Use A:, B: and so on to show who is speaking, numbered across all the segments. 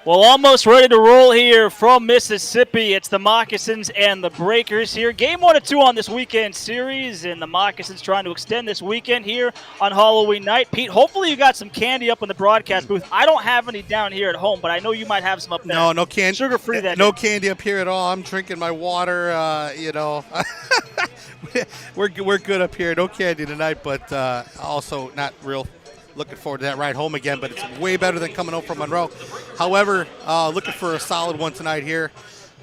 A: Well, almost ready to roll here from Mississippi. It's the Moccasins and the Breakers here. Game 1 and 2 on this weekend series, and the Moccasins trying to extend this weekend here on Halloween night. Pete, hopefully you got some candy up in the broadcast booth. I don't have any down here at home, but I know you might have some up there.
B: No candy.
A: Sugar-free that
B: No
A: day.
B: candy up here at all. I'm drinking my water, We're good up here. No candy tonight, but also not real looking forward to that ride home again, but it's way better than coming home from Monroe. However, looking for a solid one tonight here.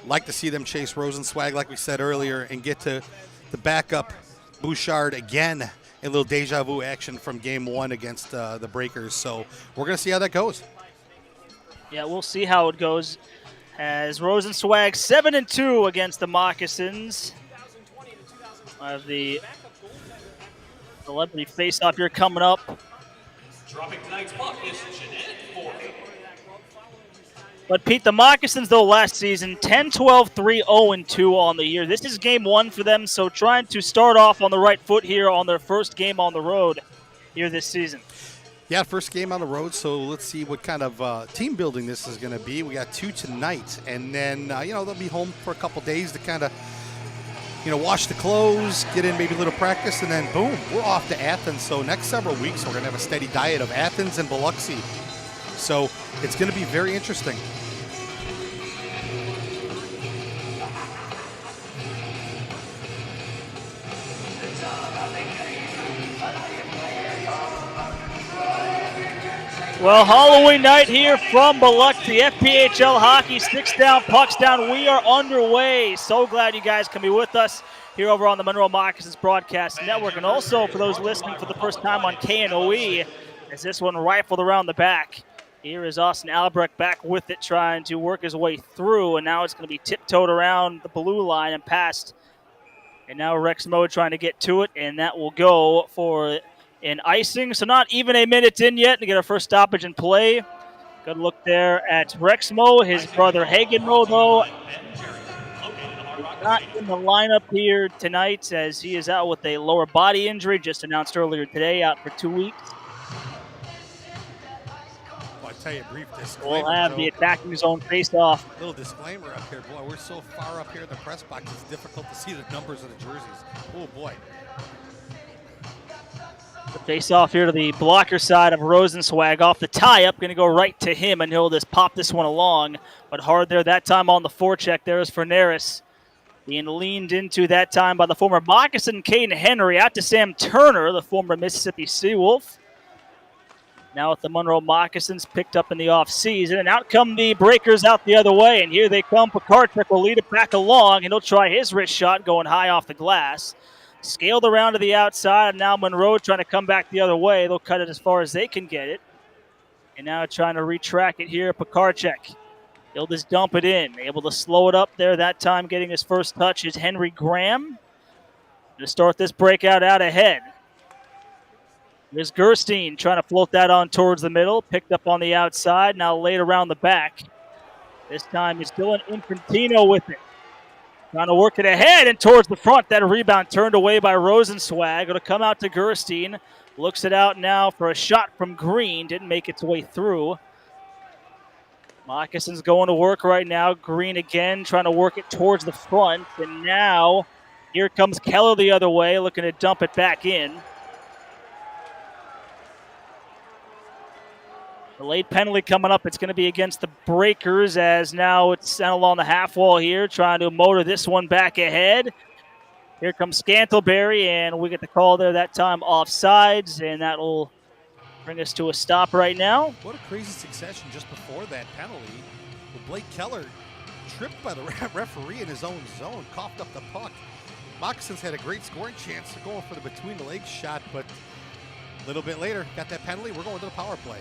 B: Like to see them chase Rosenswag, like we said earlier, and get to the backup Bouchard again. A little deja vu action from game 1 against the Breakers. So we're going to see how that goes.
A: Yeah, we'll see how it goes as Rosenswag 7-2 against the Moccasins. Of the celebrity face-off here coming up.
C: Dropping tonight's puck is Jeanette Forey.
A: But Pete, the Moccasins, though, last season, 10-12, 3-0-2 on the year. This is game 1 for them, so trying to start off on the right foot here on their first game on the road here this season.
B: Yeah, first game on the road, so let's see what kind of team building this is going to be. We got 2 tonight, and then, they'll be home for a couple days to kind of, wash the clothes, get in maybe a little practice, and then boom, we're off to Athens. So next several weeks, we're going to have a steady diet of Athens and Biloxi. So it's going to be very interesting.
A: Well, Halloween night here from Biloxi. FPHL hockey, sticks down, pucks down. We are underway. So glad you guys can be with us here over on the Monroe Moccasins Broadcast Network. And also for those listening for the first time on KNOE, as this one rifled around the back. Here is Austin Albrecht back with it, trying to work his way through. And now it's going to be tiptoed around the blue line and past. And now Rex Mode trying to get to it, and that will go for in icing. So not even a minute in yet to get our first stoppage in play. Good look there at Rexmo. His brother Hagenmo, though, not in the lineup here tonight as he is out with a lower body injury, just announced earlier today, out for 2 weeks.
B: Well, I tell you, a brief disclaimer.
A: We'll have the attacking zone face-off.
B: Little disclaimer up here. Boy, we're so far up here in the press box, it's difficult to see the numbers of the jerseys. Oh, boy.
A: The face-off here to the blocker side of Rosenswag off the tie-up. Going to go right to him, and he'll just pop this one along. But hard there that time on the forecheck. There is Ferneris being leaned into that time by the former Moccasin Caden Henry. Out to Sam Turner, the former Mississippi Seawolf. Now with the Monroe Moccasins picked up in the offseason. And out come the Breakers out the other way. And here they come. Pekarczyk will lead it back along, and he'll try his wrist shot going high off the glass. Scaled around to the outside, and now Monroe trying to come back the other way. They'll cut it as far as they can get it. And now trying to retrack it here, Pekarczyk. He'll just dump it in. Able to slow it up there. That time getting his first touch is Henry Graham. To start this breakout out ahead. There's Gerstein trying to float that on towards the middle. Picked up on the outside, now laid around the back. This time it's Dylan Infantino with it. Trying to work it ahead and towards the front. That rebound turned away by Rosenswag. Going to come out to Gerstein. Looks it out now for a shot from Green. Didn't make its way through. Moccasins going to work right now. Green again trying to work it towards the front. And now here comes Keller the other way, looking to dump it back in. The late penalty coming up. It's going to be against the Breakers, as now it's sent along the half wall here, trying to motor this one back ahead. Here comes Scantlebury, and we get the call there that time offsides, and that will bring us to a stop right now.
B: What a crazy succession just before that penalty. Blake Keller tripped by the referee in his own zone, coughed up the puck. Moccasins had a great scoring chance. They're going for the between the legs shot, but a little bit later, got that penalty. We're going to the power play.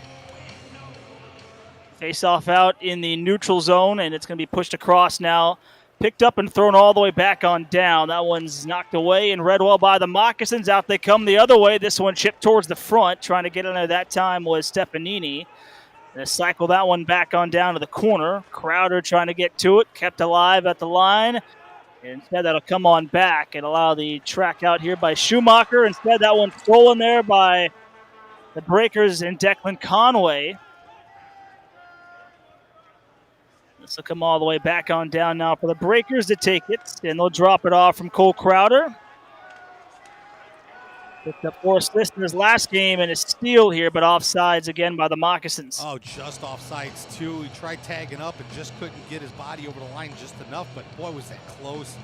A: Face-off out in the neutral zone, and it's going to be pushed across now. Picked up and thrown all the way back on down. That one's knocked away and read well by the Moccasins. Out they come the other way. This one chipped towards the front. Trying to get in there that time was Stefanini. And cycle that one back on down to the corner. Crowder trying to get to it. Kept alive at the line. And instead that'll come on back and allow the track out here by Schumacher. Instead that one stolen there by the Breakers and Declan Conway. This will come all the way back on down now for the Breakers to take it, and they'll drop it off from Cole Crowder. Picked up 4 assists in his last game and a steal here, but offsides again by the Moccasins.
B: Oh, just offsides too. He tried tagging up and just couldn't get his body over the line just enough, but boy, was that close.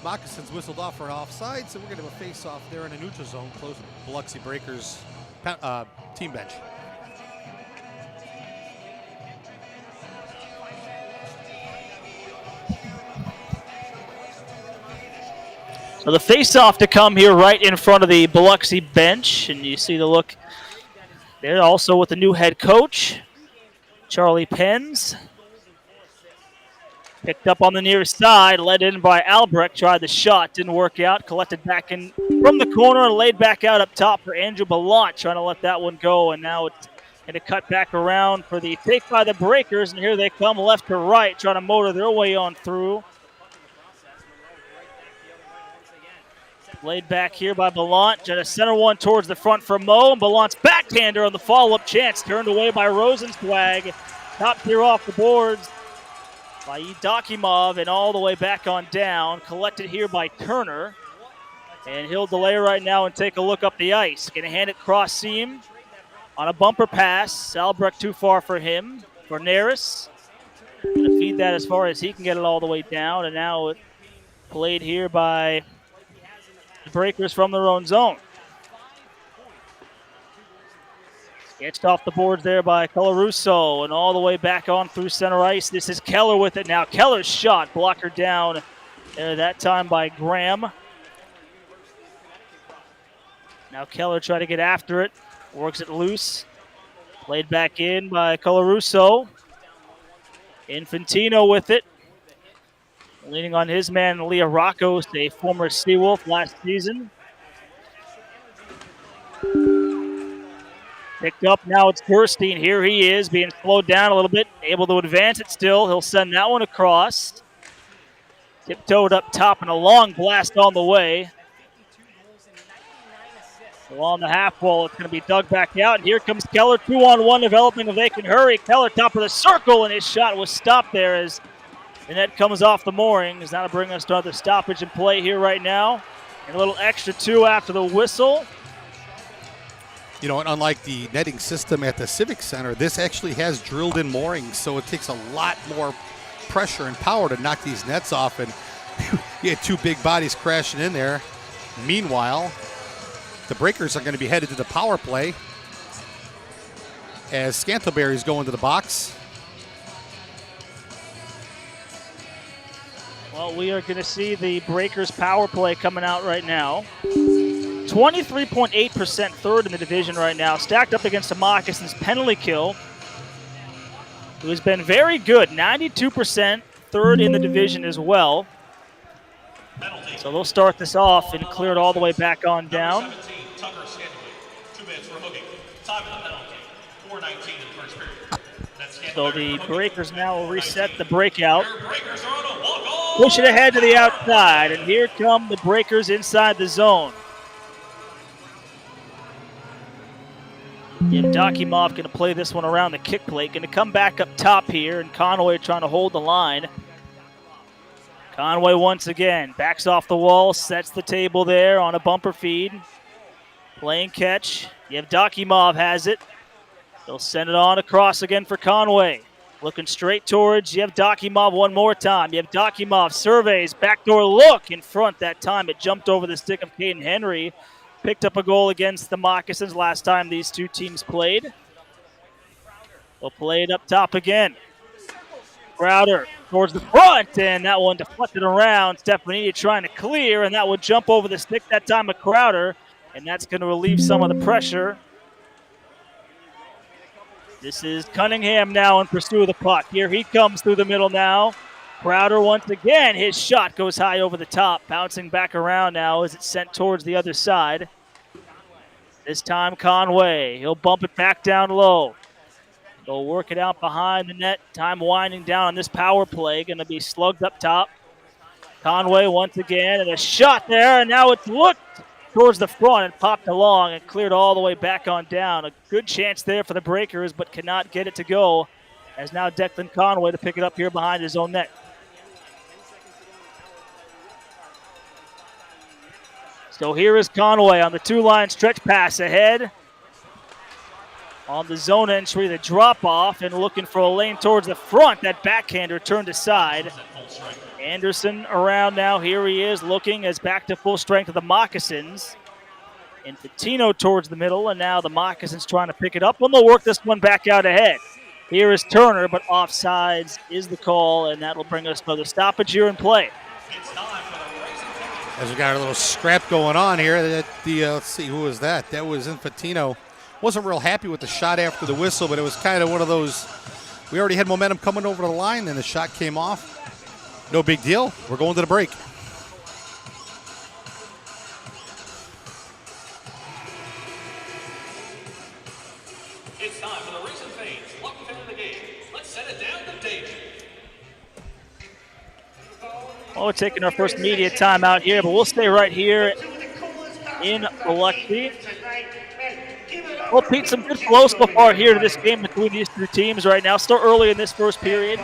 B: Moccasins whistled off for an offside, so we're going to have a face-off there in a neutral zone close to the Biloxi Breakers team bench.
A: So the face-off to come here right in front of the Biloxi bench, and you see the look there also with the new head coach, Charlie Penns. Picked up on the near side, led in by Albrecht, tried the shot, didn't work out, collected back in from the corner and laid back out up top for Andrew Ballant, trying to let that one go, and now it's going to cut back around for the take by the Breakers, and here they come left to right, trying to motor their way on through. Laid back here by Ballant. Trying to center one towards the front for Mo. And Ballant's backhander on the follow-up chance. Turned away by Rosenzweig. Top tier off the boards by Idakimov and all the way back on down. Collected here by Turner. And he'll delay right now and take a look up the ice. Going to hand it cross seam on a bumper pass. Albrecht too far for him. For Neris. Going to feed that as far as he can get it all the way down. And now it played here by Breakers from their own zone. Sketched off the boards there by Colarusso and all the way back on through center ice. This is Keller with it now. Keller's shot blocker down there that time by Graham. Now Keller trying to get after it. Works it loose. Played back in by Colarusso. Infantino with it. Leaning on his man, Leah Rockos, a former Seawolf last season. Picked up, now it's Gerstein. Here he is, being slowed down a little bit, able to advance it still. He'll send that one across. Tiptoed up top and a long blast on the way. Along the half wall, it's going to be dug back out. And here comes Keller, 2-on-1 developing if they can hurry. Keller top of the circle, and his shot was stopped there as the net comes off the moorings. That'll bring us to another stoppage in play here right now. And a little extra 2 after the whistle.
B: You know, and unlike the netting system at the Civic Center, this actually has drilled in moorings, so it takes a lot more pressure and power to knock these nets off. And you had 2 big bodies crashing in there. Meanwhile, the Breakers are going to be headed to the power play as Scantlebury's going to the box.
A: Well, we are going to see the Breakers power play coming out right now. 23.8% third in the division right now, stacked up against the Moccasins penalty kill, who has been very good, 92% third in the division as well. So they'll start this off and clear it all the way back on down.
C: 17, Tucker Scantlebury, 2 minutes for hooking. Time of the penalty, 4:19 in the first period.
A: So the Breakers now will reset the breakout.
C: Breakers are on a walk-off.
A: Push it ahead to the outside, and here come the Breakers inside the zone. Yevdokimov going to play this one around the kick plate. Going to come back up top here, and Conway trying to hold the line. Conway once again backs off the wall, sets the table there on a bumper feed. Playing catch. Yevdokimov has it. They'll send it on across again for Conway. Looking straight towards Yevdokimov one more time. Yevdokimov surveys, backdoor look in front that time. It jumped over the stick of Caden Henry. Picked up a goal against the Moccasins last time these two teams played. They'll play it up top again. Crowder towards the front, and that one deflected around. Stefanini trying to clear, and that would jump over the stick that time of Crowder, and that's going to relieve some of the pressure. This is Cunningham now in pursuit of the puck. Here he comes through the middle now. Crowder once again, his shot goes high over the top, bouncing back around now as it's sent towards the other side. This time Conway, he'll bump it back down low. They'll work it out behind the net. Time winding down on this power play, going to be slugged up top. Conway once again, and a shot there, and now it's looked towards the front and popped along and cleared all the way back on down. A good chance there for the Breakers, but cannot get it to go, as now Declan Conway to pick it up here behind his own net. So here is Conway on the two-line stretch pass ahead. On the zone entry, the drop-off, and looking for a lane towards the front. That backhander turned aside. Anderson around now. Here he is looking as back to full strength of the Moccasins. Infantino towards the middle, and now the Moccasins trying to pick it up. And they'll work this one back out ahead. Here is Turner, but offsides is the call, and that will bring us another stoppage here in play.
B: As we got a little scrap going on here, let's see, who was that? That was Infantino. Wasn't real happy with the shot after the whistle, but it was kind of one of those, we already had momentum coming over the line, and the shot came off. No big deal. We're going to the break.
C: It's time for the recent fades. Luck fan of the game. Let's set it down to David.
A: Well, we're taking our first media timeout here, but we'll stay right here in Biloxi. Well, Pete, some good flow so far here to this game between these two teams right now. Still early in this first period.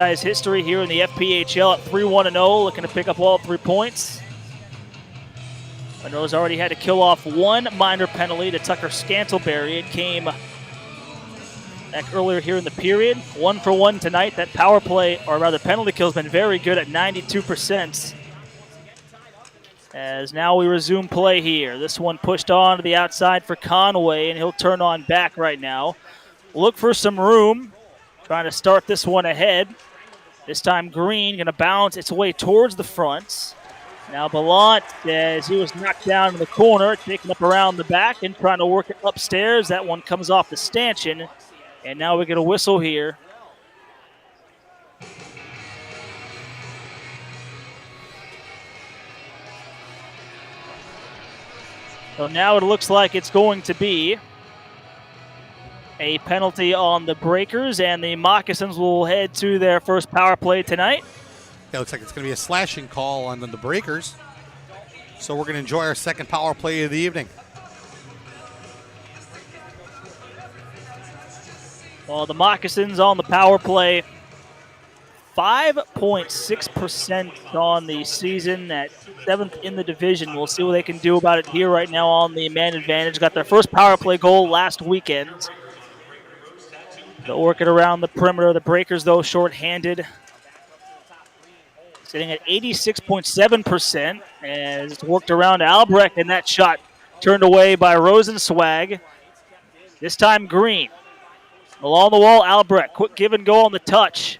A: History here in the FPHL at 3-1-0, looking to pick up all 3 points. Monroe's already had to kill off one minor penalty to Tucker Scantleberry. It came back earlier here in the period. 1 for 1 tonight. That power play, or rather penalty kill, has been very good at 92%. As now we resume play here. This one pushed on to the outside for Conway, and he'll turn on back right now. Look for some room. Trying to start this one ahead. This time Green going to bounce its way towards the front. Now Ballant, as he was knocked down in the corner, taking up around the back and trying to work it upstairs. That one comes off the stanchion. And now we get a whistle here. So now it looks like it's going to be a penalty on the Breakers, and the Moccasins will head to their first power play tonight.
B: Yeah, looks like it's going to be a slashing call on the Breakers. So we're going to enjoy our second power play of the evening.
A: Well, the Moccasins on the power play, 5.6% on the season, at 7th in the division. We'll see what they can do about it here right now on the man advantage. Got their first power play goal last weekend. They'll work it around the perimeter. The Breakers, though, shorthanded, sitting at 86.7%, as it's worked around Albrecht, and that shot turned away by Rosenswag. This time Green. Along the wall, Albrecht. Quick give and go on the touch.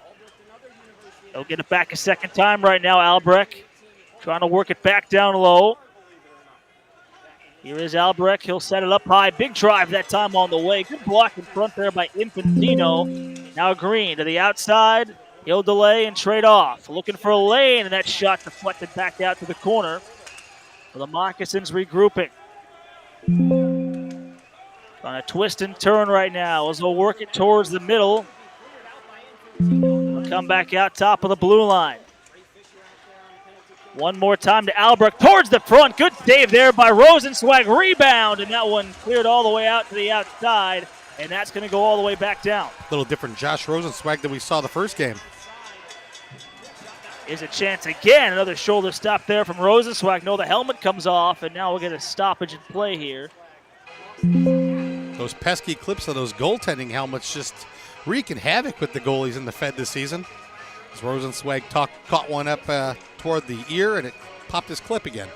A: He'll get it back a second time right now, Albrecht. Trying to work it back down low. Here is Albrecht. He'll set it up high. Big drive that time on the way. Good block in front there by Infantino. Now Green to the outside. He'll delay and trade off. Looking for a lane, and that shot deflected back out to the corner. For the Moccasins regrouping. Trying to twist and turn right now as they'll work it towards the middle. They'll come back out top of the blue line. One more time to Albrecht towards the front. Good save there by Rosenswag. Rebound, and that one cleared all the way out to the outside, and that's going to go all the way back down.
B: A little different Josh Rosenswag than we saw the first game.
A: Here's a chance again. Another shoulder stop there from Rosenswag. No, the helmet comes off, and now we'll get a stoppage in play here.
B: Those pesky clips of those goaltending helmets just wreaking havoc with the goalies in the Fed this season. As Rosenswag caught one up toward the ear, and it popped his clip again.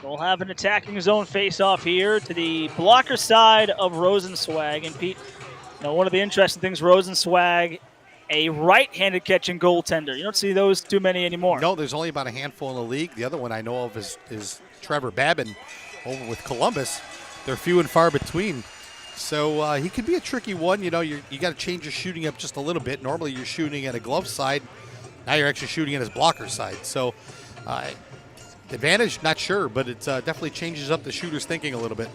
A: We'll have an attacking zone face-off here to the blocker side of Rosenswag. And Pete, one of the interesting things, Rosenswag, a right-handed catching goaltender. You don't see those too many anymore.
B: No, there's only about a handful in the league. The other one I know of is Trevor Babin over with Columbus. They're few and far between. So he could be a tricky one. You got to change your shooting up just a little bit. Normally you're shooting at a glove side. Now you're actually shooting at his blocker side. So advantage, not sure, but it definitely changes up the shooter's thinking a little bit.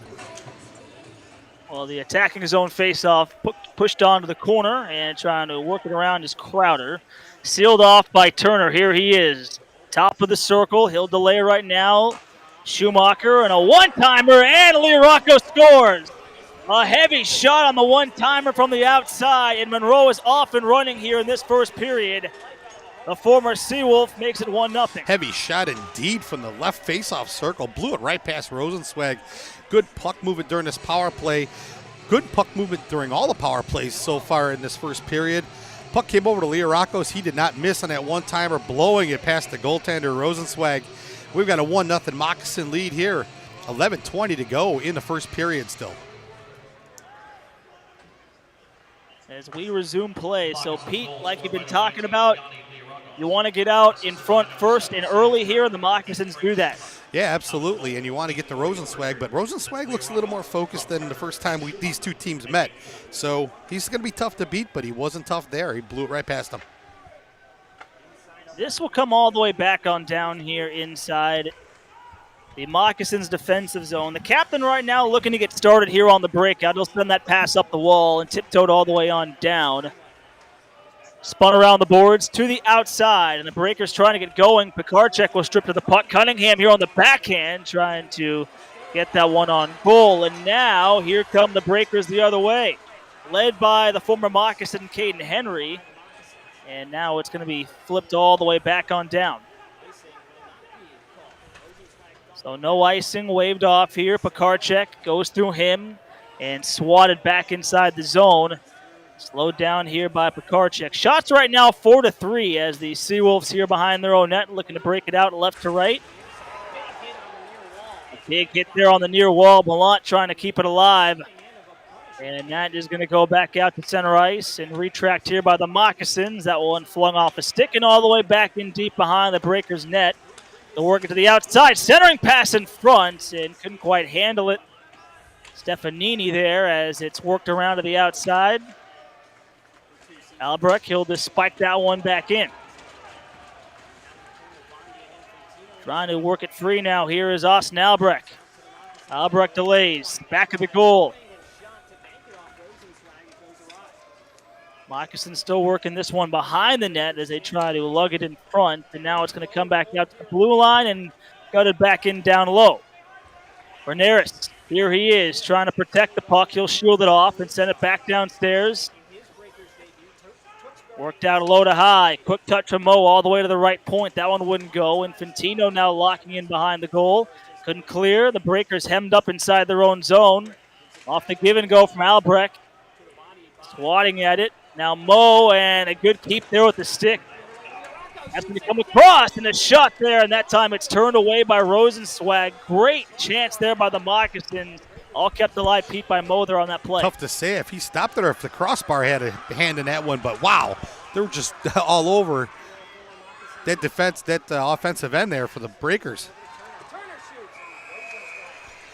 A: Well, the attacking zone face-off pushed onto the corner and trying to work it around is Crowder. Sealed off by Turner. Here he is. Top of the circle. He'll delay right now. Schumacher and a one-timer, and Lee Rocco scores. A heavy shot on the one-timer from the outside, and Monroe is off and running here in this first period. The former Seawolf makes it 1-0.
B: Heavy shot indeed from the left face-off circle. Blew it right past Rosenswag. Good puck movement during this power play. Good puck movement during all the power plays so far in this first period. Puck came over to Liarakos. He did not miss on that one-timer, blowing it past the goaltender, Rosenswag. We've got a 1-0 Moccasin lead here. 11:20 to go in the first period still.
A: As we resume play, so Pete, like you've been talking about, you want to get out in front first and early here, and the Moccasins do that.
B: Yeah, absolutely, and you want to get to Rosenswag, but Rosenswag looks a little more focused than the first time these two teams met. So he's going to be tough to beat, but he wasn't tough there. He blew it right past him.
A: This will come all the way back on down here inside the Moccasins' defensive zone. The captain right now looking to get started here on the breakout. He'll send that pass up the wall and tiptoed all the way on down. Spun around the boards to the outside, and the Breakers trying to get going. Pekarchek will strip to the puck. Cunningham here on the backhand trying to get that one on goal. And now here come the Breakers the other way, led by the former Moccasin Caden Henry. And now it's going to be flipped all the way back on down. So no icing, waved off here. Pekarchek goes through him and swatted back inside the zone. Slowed down here by Pekarchek. Shots right now 4-3 as the Seawolves here behind their own net looking to break it out left to right. A big hit there on the near wall. Ballant trying to keep it alive. And that is going to go back out to center ice and retract here by the Moccasins. That one flung off a stick and all the way back in deep behind the Breakers net. They'll work it to the outside. Centering pass in front and couldn't quite handle it. Stefanini there as it's worked around to the outside. Albrecht, he'll just spike that one back in. Trying to work it free now. Here is Austin Albrecht. Albrecht delays. Back of the goal. Moccasin still working this one behind the net as they try to lug it in front. And now it's going to come back out to the blue line and gut it back in down low. Berneris, here he is, trying to protect the puck. He'll shield it off and send it back downstairs. Worked out low to high. Quick touch from Mo all the way to the right point. That one wouldn't go. Infantino now locking in behind the goal. Couldn't clear. The Breakers hemmed up inside their own zone. Off the give and go from Albrecht. Swatting at it. Now Mo, and a good keep there with the stick. That's going to come across, and a shot there, and that time it's turned away by Rosenzweig. Great chance there by the Moccasins. All kept alive, Pete, by Mo there on that play.
B: Tough to say if he stopped it or if the crossbar had a hand in that one, but wow, they were just all over that defense, that offensive end there for the Breakers.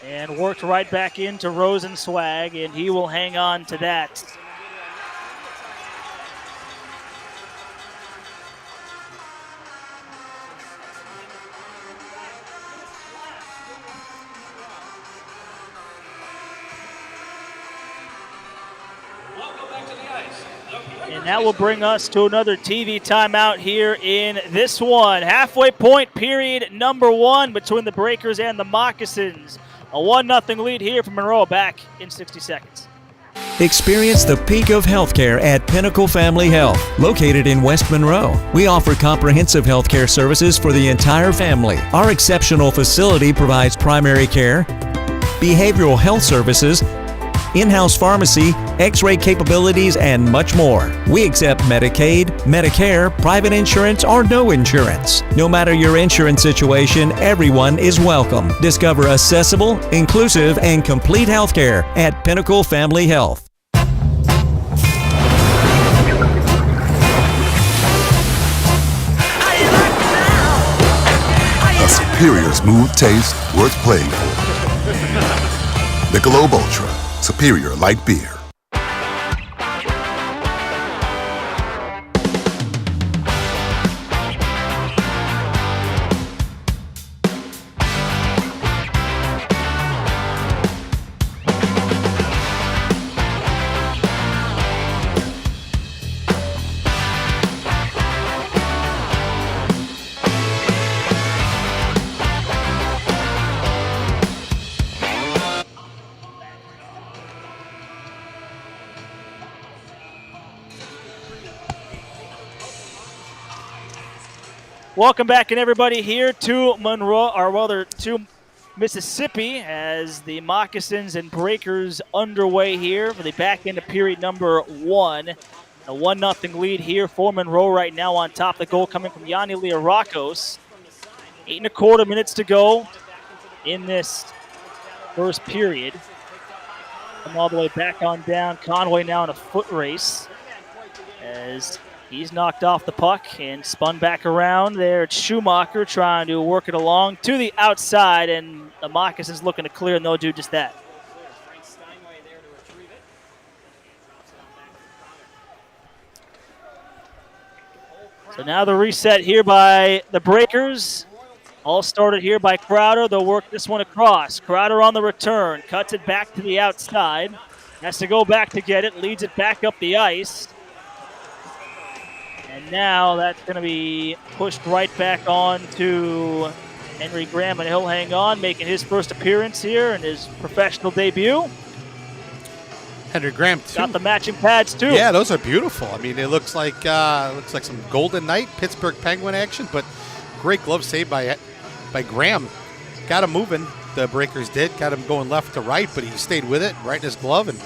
A: And worked right back into Rosenzweig, and he will hang on to that. And that will bring us to another TV timeout here in this one. Halfway point period number 1 between the Breakers and the Moccasins. A 1-0 lead here from Monroe, back in 60 seconds.
D: Experience the peak of healthcare at Pinnacle Family Health, located in West Monroe. We offer comprehensive healthcare services for the entire family. Our exceptional facility provides primary care, behavioral health services, in-house pharmacy, x-ray capabilities, and much more. We accept Medicaid, Medicare, private insurance, or no insurance. No matter your insurance situation, everyone is welcome. Discover accessible, inclusive, and complete healthcare at Pinnacle Family Health.
E: A superior smooth taste worth playing for. Michelob Ultra. Superior light beer.
A: Welcome back, and everybody here to Monroe, or rather to Mississippi, as the Moccasins and Breakers underway here for the back end of period number 1. A 1-0 lead here for Monroe right now on top. The goal coming from Yanni Liarakos. 8.25 minutes to go in this first period. Come all the way back on down. Conway now in a foot race as he's knocked off the puck and spun back around. There it's Schumacher trying to work it along to the outside, and the Moccasins looking to clear, and they'll do just that. So now the reset here by the Breakers. All started here by Crowder. They'll work this one across. Crowder on the return. Cuts it back to the outside. Has to go back to get it. Leads it back up the ice. And now that's going to be pushed right back on to Henry Graham, and he'll hang on, making his first appearance here in his professional debut.
B: Henry Graham, too.
A: Got the matching pads, too.
B: Yeah, those are beautiful. I mean, it looks like some Golden Knight, Pittsburgh Penguin action, but great glove save by Graham. Got him moving, the Breakers did. Got him going left to right, but he stayed with it, right in his glove, and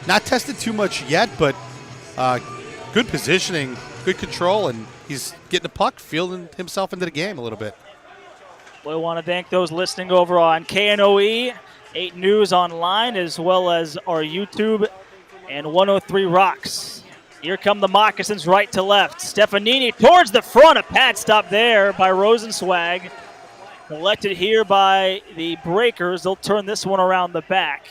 B: not tested too much yet, but good positioning, good control, and he's getting the puck, feeling himself into the game a little bit.
A: We want to thank those listening over on KNOE, 8 News Online, as well as our YouTube and 103 Rocks. Here come the Moccasins right to left. Stefanini towards the front. A pad stop there by Rosenzweig. Collected here by the Breakers. They'll turn this one around the back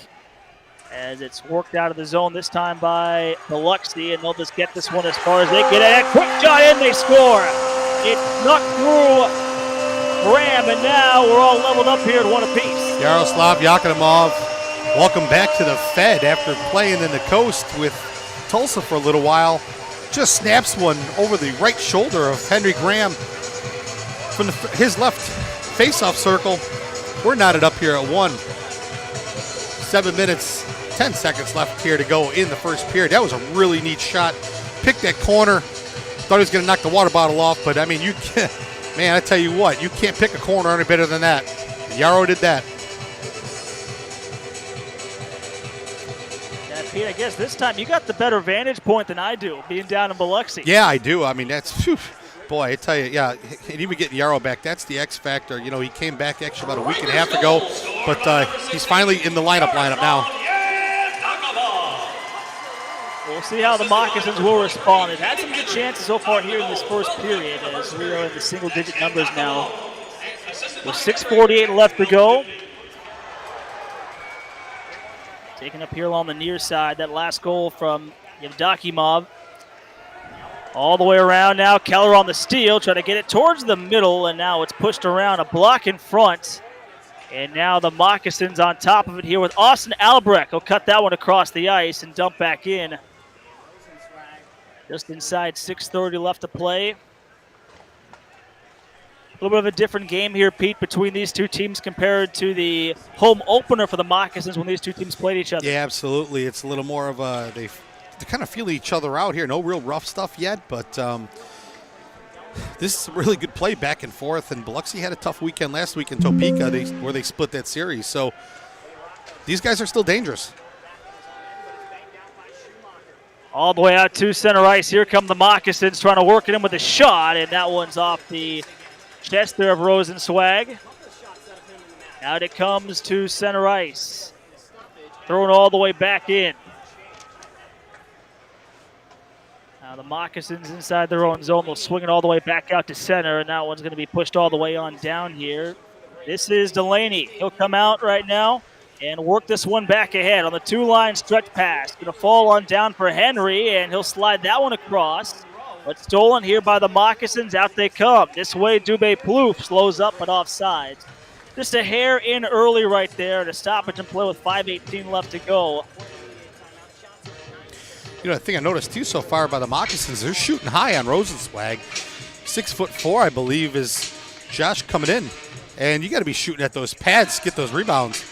A: as it's worked out of the zone this time by Biloxi, and they'll just get this one as far as they get it. Quick shot in, they score. It snuck through Graham, and now we're all leveled up here at 1 apiece.
B: Yaroslav Yakinimov, welcome back to the Fed after playing in the Coast with Tulsa for a little while. Just snaps one over the right shoulder of Henry Graham from his left face-off circle. We're knotted up here at 1. 7 minutes, 10 seconds left here to go in the first period. That was a really neat shot. Picked that corner, Thought he was going to knock the water bottle off, but I mean, you can't, man, I tell you what, you can't pick a corner any better than that. Yarrow did that.
A: Yeah, Pete, I guess this time you got the better vantage point than I do, being down in Biloxi.
B: Yeah, I do. I mean, that's, whew, boy, I tell you, yeah, and even getting Yarrow back, that's the X factor. You know, he came back actually about a week and a half ago, but he's finally in the lineup now.
A: We'll see how the Moccasins will respond. They've had some good chances so far here in this first period as we are in the single-digit numbers now. With 6:48 left to go. Taking up here along the near side, that last goal from Yevdokimov. All the way around now, Keller on the steal, trying to get it towards the middle, and now it's pushed around, a block in front. And now the Moccasins on top of it here with Austin Albrecht. He'll cut that one across the ice and dump back in. Just inside 6:30 left to play. A little bit of a different game here, Pete, between these two teams compared to the home opener for the Moccasins when these two teams played each other.
B: Yeah, absolutely. It's a little more of a, they kind of feel each other out here. No real rough stuff yet, but this is a really good play back and forth. And Biloxi had a tough weekend last week in Topeka where they split that series. So these guys are still dangerous.
A: All the way out to center ice. Here come the Moccasins trying to work it in with a shot, and that one's off the chest there of Rosenzweig. Out it comes to center ice. Thrown all the way back in. Now the Moccasins inside their own zone. They'll swing it all the way back out to center, and that one's going to be pushed all the way on down here. This is Delaney. He'll come out right now and work this one back ahead on the two-line stretch pass. Going to fall on down for Henry, and he'll slide that one across. But stolen here by the Moccasins. Out they come. This way, Dubé Plouffe slows up but offside. Just a hair in early right there to stoppage and play with 5:18 left to go.
B: You know, the thing I noticed too so far by the Moccasins, they're shooting high on Rosenzweig. 6'4", I believe, is Josh coming in. And you got to be shooting at those pads to get those rebounds.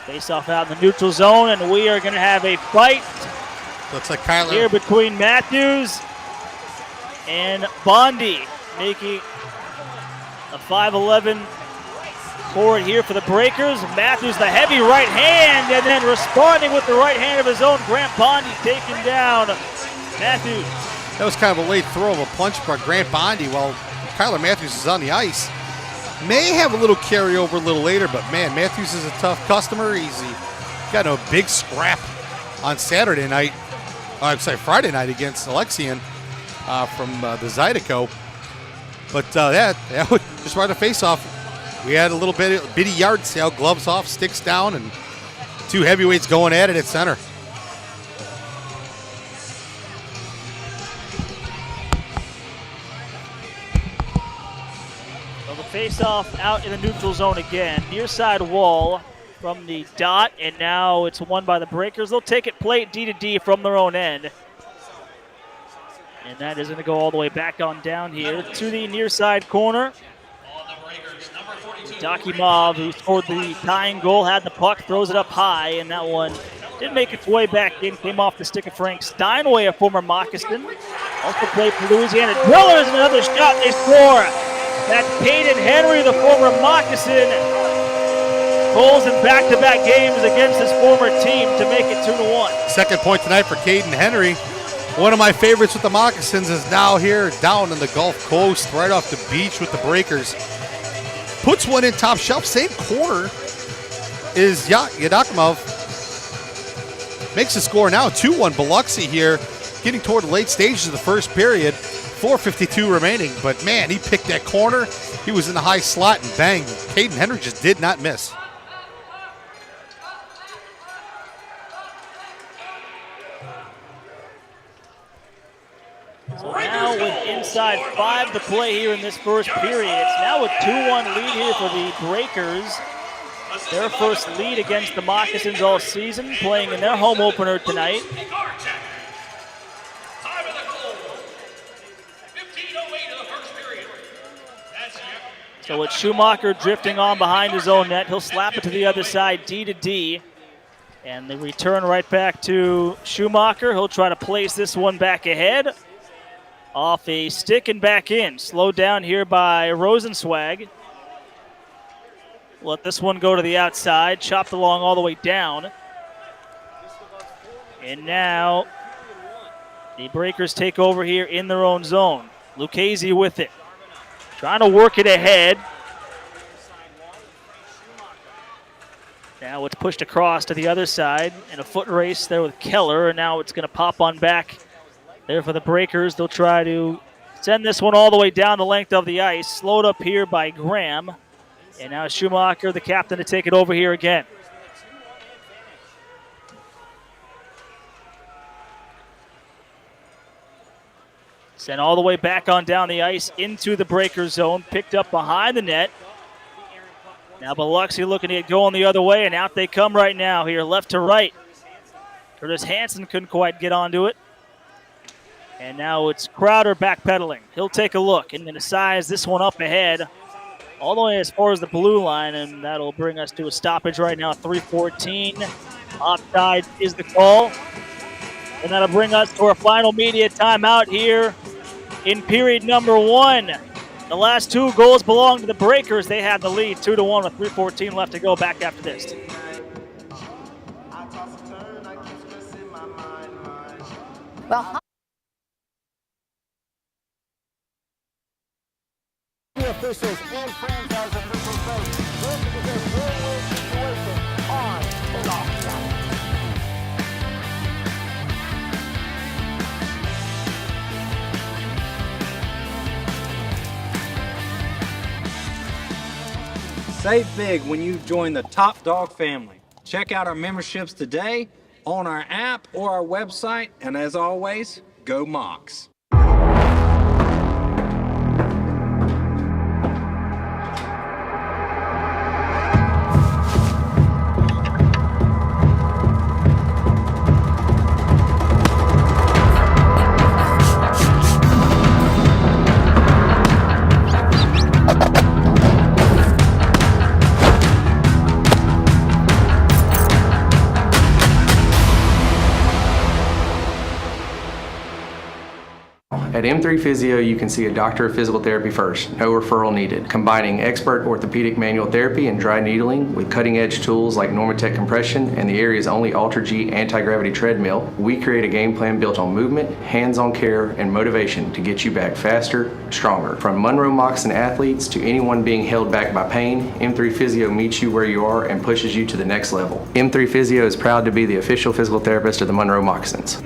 A: Face off out in the neutral zone, and we are going to have a fight.
B: Looks like Kyler
A: here between Matthews and Bondi, making a 5'11" forward here for the Breakers. Matthews, the heavy right hand, and then responding with the right hand of his own, Grant Bondi taking down Matthews.
B: That was kind of a late throw of a punch by Grant Bondi while Kyler Matthews is on the ice. May have a little carryover a little later, but man, Matthews is a tough customer. He's got a big scrap on Saturday night. Friday night against Alexian from the Zydeco. But that was just right to face off. We had a little bitty yard sale, gloves off, sticks down, and two heavyweights going at it at center.
A: Face-off out in the neutral zone again. Near side wall from the dot, and now it's won by the Breakers. They'll take it plate D to D from their own end. And that is going to go all the way back on down here to the near side corner. Dakimov, who scored the tying goal, had the puck, throws it up high, and that one didn't make its way back in. Came off the stick of Frank Steinway, a former Moccasin. Also played for Louisiana Drillers, and another shot they score. That's Caden Henry, the former Moccasin, goals in back-to-back games against his former team to make it 2-1.
B: Second point tonight for Caden Henry. One of my favorites with the Moccasins is now here down in the Gulf Coast, right off the beach with the Breakers. Puts one in top shelf, same corner is Yevdokimov. Makes the score now 2-1 Biloxi here, getting toward the late stages of the first period. 4:52 remaining, but man, he picked that corner. He was in the high slot and bang. Caden Henry just did not miss.
A: So now with inside 5 to play here in this first period. It's now a 2-1 lead here for the Breakers. Their first lead against the Moccasins all season, playing in their home opener tonight. So it's Schumacher drifting on behind his own net. He'll slap it to the other side, D to D. And the return right back to Schumacher. He'll try to place this one back ahead. Off a stick and back in. Slowed down here by Rosenzweig. Let this one go to the outside. Chopped along all the way down. And now the Breakers take over here in their own zone. Lucchese with it. Trying to work it ahead. Now it's pushed across to the other side. And a foot race there with Keller. And now it's going to pop on back there for the Breakers. They'll try to send this one all the way down the length of the ice. Slowed up here by Graham. And now Schumacher, the captain, to take it over here again. Sent all the way back on down the ice into the Breaker zone. Picked up behind the net. Now Biloxi looking to get going the other way, and out they come right now here, left to right. Curtis Hansen couldn't quite get onto it. And now it's Crowder backpedaling. He'll take a look and then size this one up ahead all the way as far as the blue line, and that'll bring us to a stoppage right now, 3:14. Offside is the call. And that'll bring us to our final media timeout here in period number 1. The last 2 goals belong to the Breakers. They have the lead 2-1 with 3:14 left to go. Back after this.
F: Well, officials and franchise officials say this is a win-win situation on and off the ice.
G: Save big when you join the Top Dog family. Check out our memberships today on our app or our website, and as always, go Mocs.
H: At M3 Physio, you can see a doctor of physical therapy first, no referral needed. Combining expert orthopedic manual therapy and dry needling with cutting-edge tools like Normatec compression and the area's only Ultra-G anti-gravity treadmill, we create a game plan built on movement, hands-on care, and motivation to get you back faster, stronger. From Monroe Moccasin athletes to anyone being held back by pain, M3 Physio meets you where you are and pushes you to the next level. M3 Physio is proud to be the official physical therapist of the Monroe Moccasins.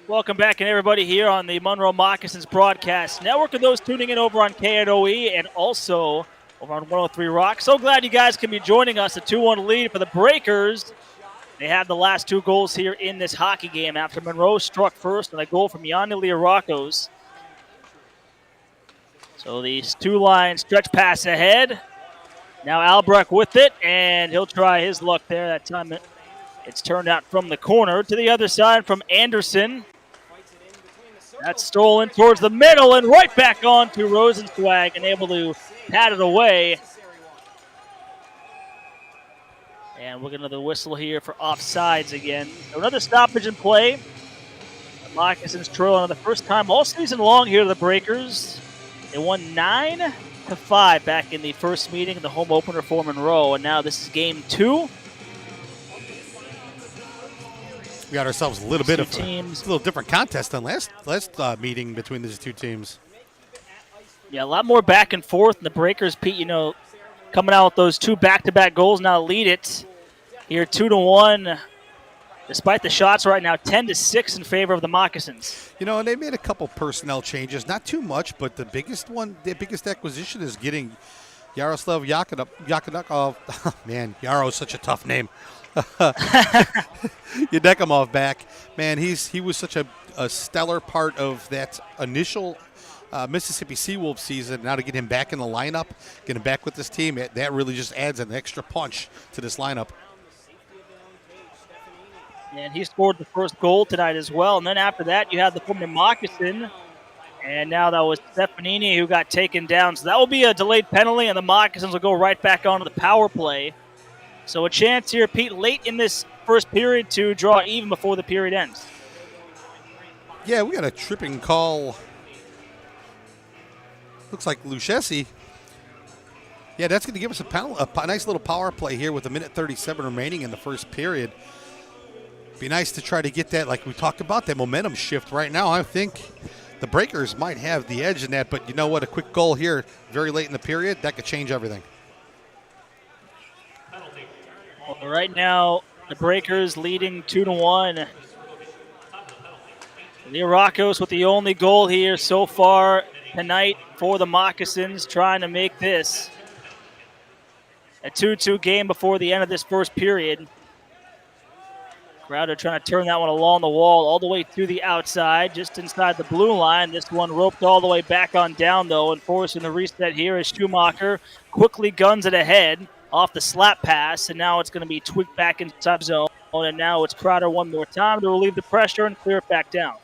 A: Welcome back, and everybody here on the Monroe Moccasins Broadcast Network, and those tuning in over on KNOE and also over on 103 Rock. So glad you guys can be joining us. A 2-1 lead for the Breakers. They have the last 2 goals here in this hockey game after Monroe struck first and a goal from Yanni Liarakos. So these 2 lines stretch pass ahead. Now Albrecht with it, and he'll try his luck there. That time it's turned out from the corner to the other side from Anderson. That's stolen towards the middle and right back on to Rosenzweig and able to pat it away. And we're going to the whistle here for offsides again. So another stoppage in play. The Moccasins trail on the first time all season long here to the Breakers. They won 9-5 back in the first meeting, the home opener for Monroe. And now this is game 2.
B: We got ourselves a little bit of
A: teams.
B: a little different contest than last meeting between these 2 teams.
A: Yeah, a lot more back and forth. And the Breakers, Pete, coming out with those 2 back-to-back goals now lead it here 2-1. Despite the shots right now, 10-6 in favor of the Moccasins.
B: And they made a couple personnel changes, not too much, but the biggest acquisition is getting Yaroslav Yakunov. Man, Yaro is such a tough name. Yedekimov back. Man, he was such a stellar part of that initial Mississippi Seawolves season. Now to get him back in the lineup, get him back with this team, that really just adds an extra punch to this lineup.
A: and he scored the first goal tonight as well. And then after that, you had the former Moccasin, and now that was Stefanini who got taken down. So that will be a delayed penalty, and the Moccasins will go right back onto the power play. So a chance here, Pete, late in this first period to draw even before the period ends.
B: Yeah, we got a tripping call. Looks like Lucchesi. Yeah, that's going to give us a nice little power play here with 1:37 remaining in the first period. Be nice to try to get that, like we talked about, that momentum shift right now. I think the Breakers might have the edge in that, but you know what? A quick goal here very late in the period, that could change everything.
A: Well, right now, the Breakers leading 2-1. Liarakos with the only goal here so far tonight for the Moccasins, trying to make this a 2-2 game before the end of this first period. Crowder trying to turn that one along the wall all the way to the outside, just inside the blue line. This one roped all the way back on down, though, and forcing the reset here is Schumacher. Quickly guns it ahead off the slap pass, and now it's going to be tweaked back inside zone. And now it's Crowder one more time to relieve the pressure and clear it back down.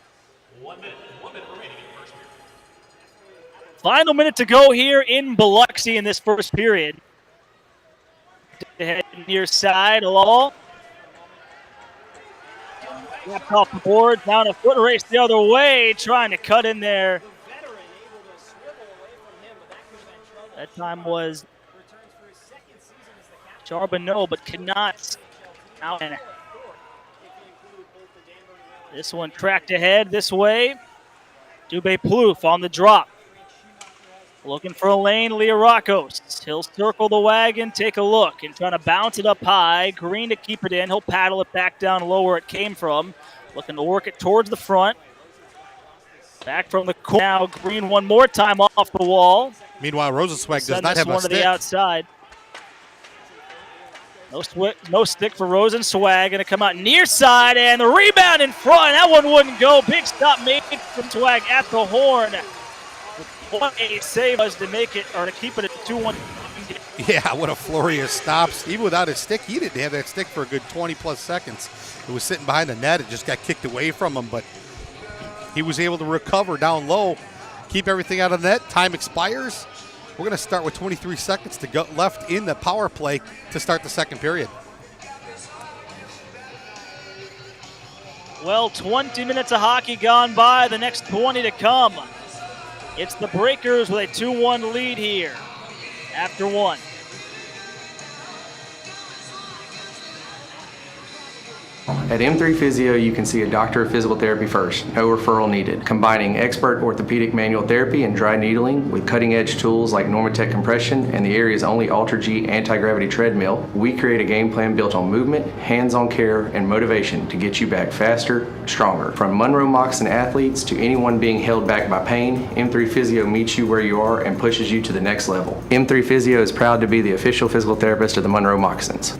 C: 1 minute remaining in the first period.
A: Final minute to go here in Biloxi in this first period. Head near side, Lal. Left off the board, down a foot race the other way, trying to cut in there. That time was Charbonneau, but could not out. This one tracked ahead this way. Dubé Plouffe on the drop. Looking for a lane, Liarakos. He'll circle the wagon, take a look, and trying to bounce it up high. Green to keep it in. He'll paddle it back down low where it came from. Looking to work it towards the front. Back from the corner now. Green one more time off the wall.
B: Meanwhile, Rosenzweig does not have
A: one
B: a stick.
A: To the outside. No stick for Rosenzweig. Going to come out near side, and the rebound in front. That one wouldn't go. Big stop made from Swag at the horn. What a save was to make it, or to keep it at 2-1.
B: Yeah, what a flurry of stops. Even without his stick, he didn't have that stick for a good 20-plus seconds. It was sitting behind the net. It just got kicked away from him, but he was able to recover down low, keep everything out of the net. Time expires. We're going to start with 23 seconds to go left in the power play to start the second period.
A: Well, 20 minutes of hockey gone by, the next 20 to come. It's the Breakers with a 2-1 lead here after one.
H: At M3 Physio, you can see a doctor of physical therapy first, no referral needed. Combining expert orthopedic manual therapy and dry needling with cutting-edge tools like Normatec compression and the area's only AlterG anti-gravity treadmill, we create a game plan built on movement, hands-on care, and motivation to get you back faster, stronger. From Monroe Moccasin athletes to anyone being held back by pain, M3 Physio meets you where you are and pushes you to the next level. M3 Physio is proud to be the official physical therapist of the Monroe Moccasins.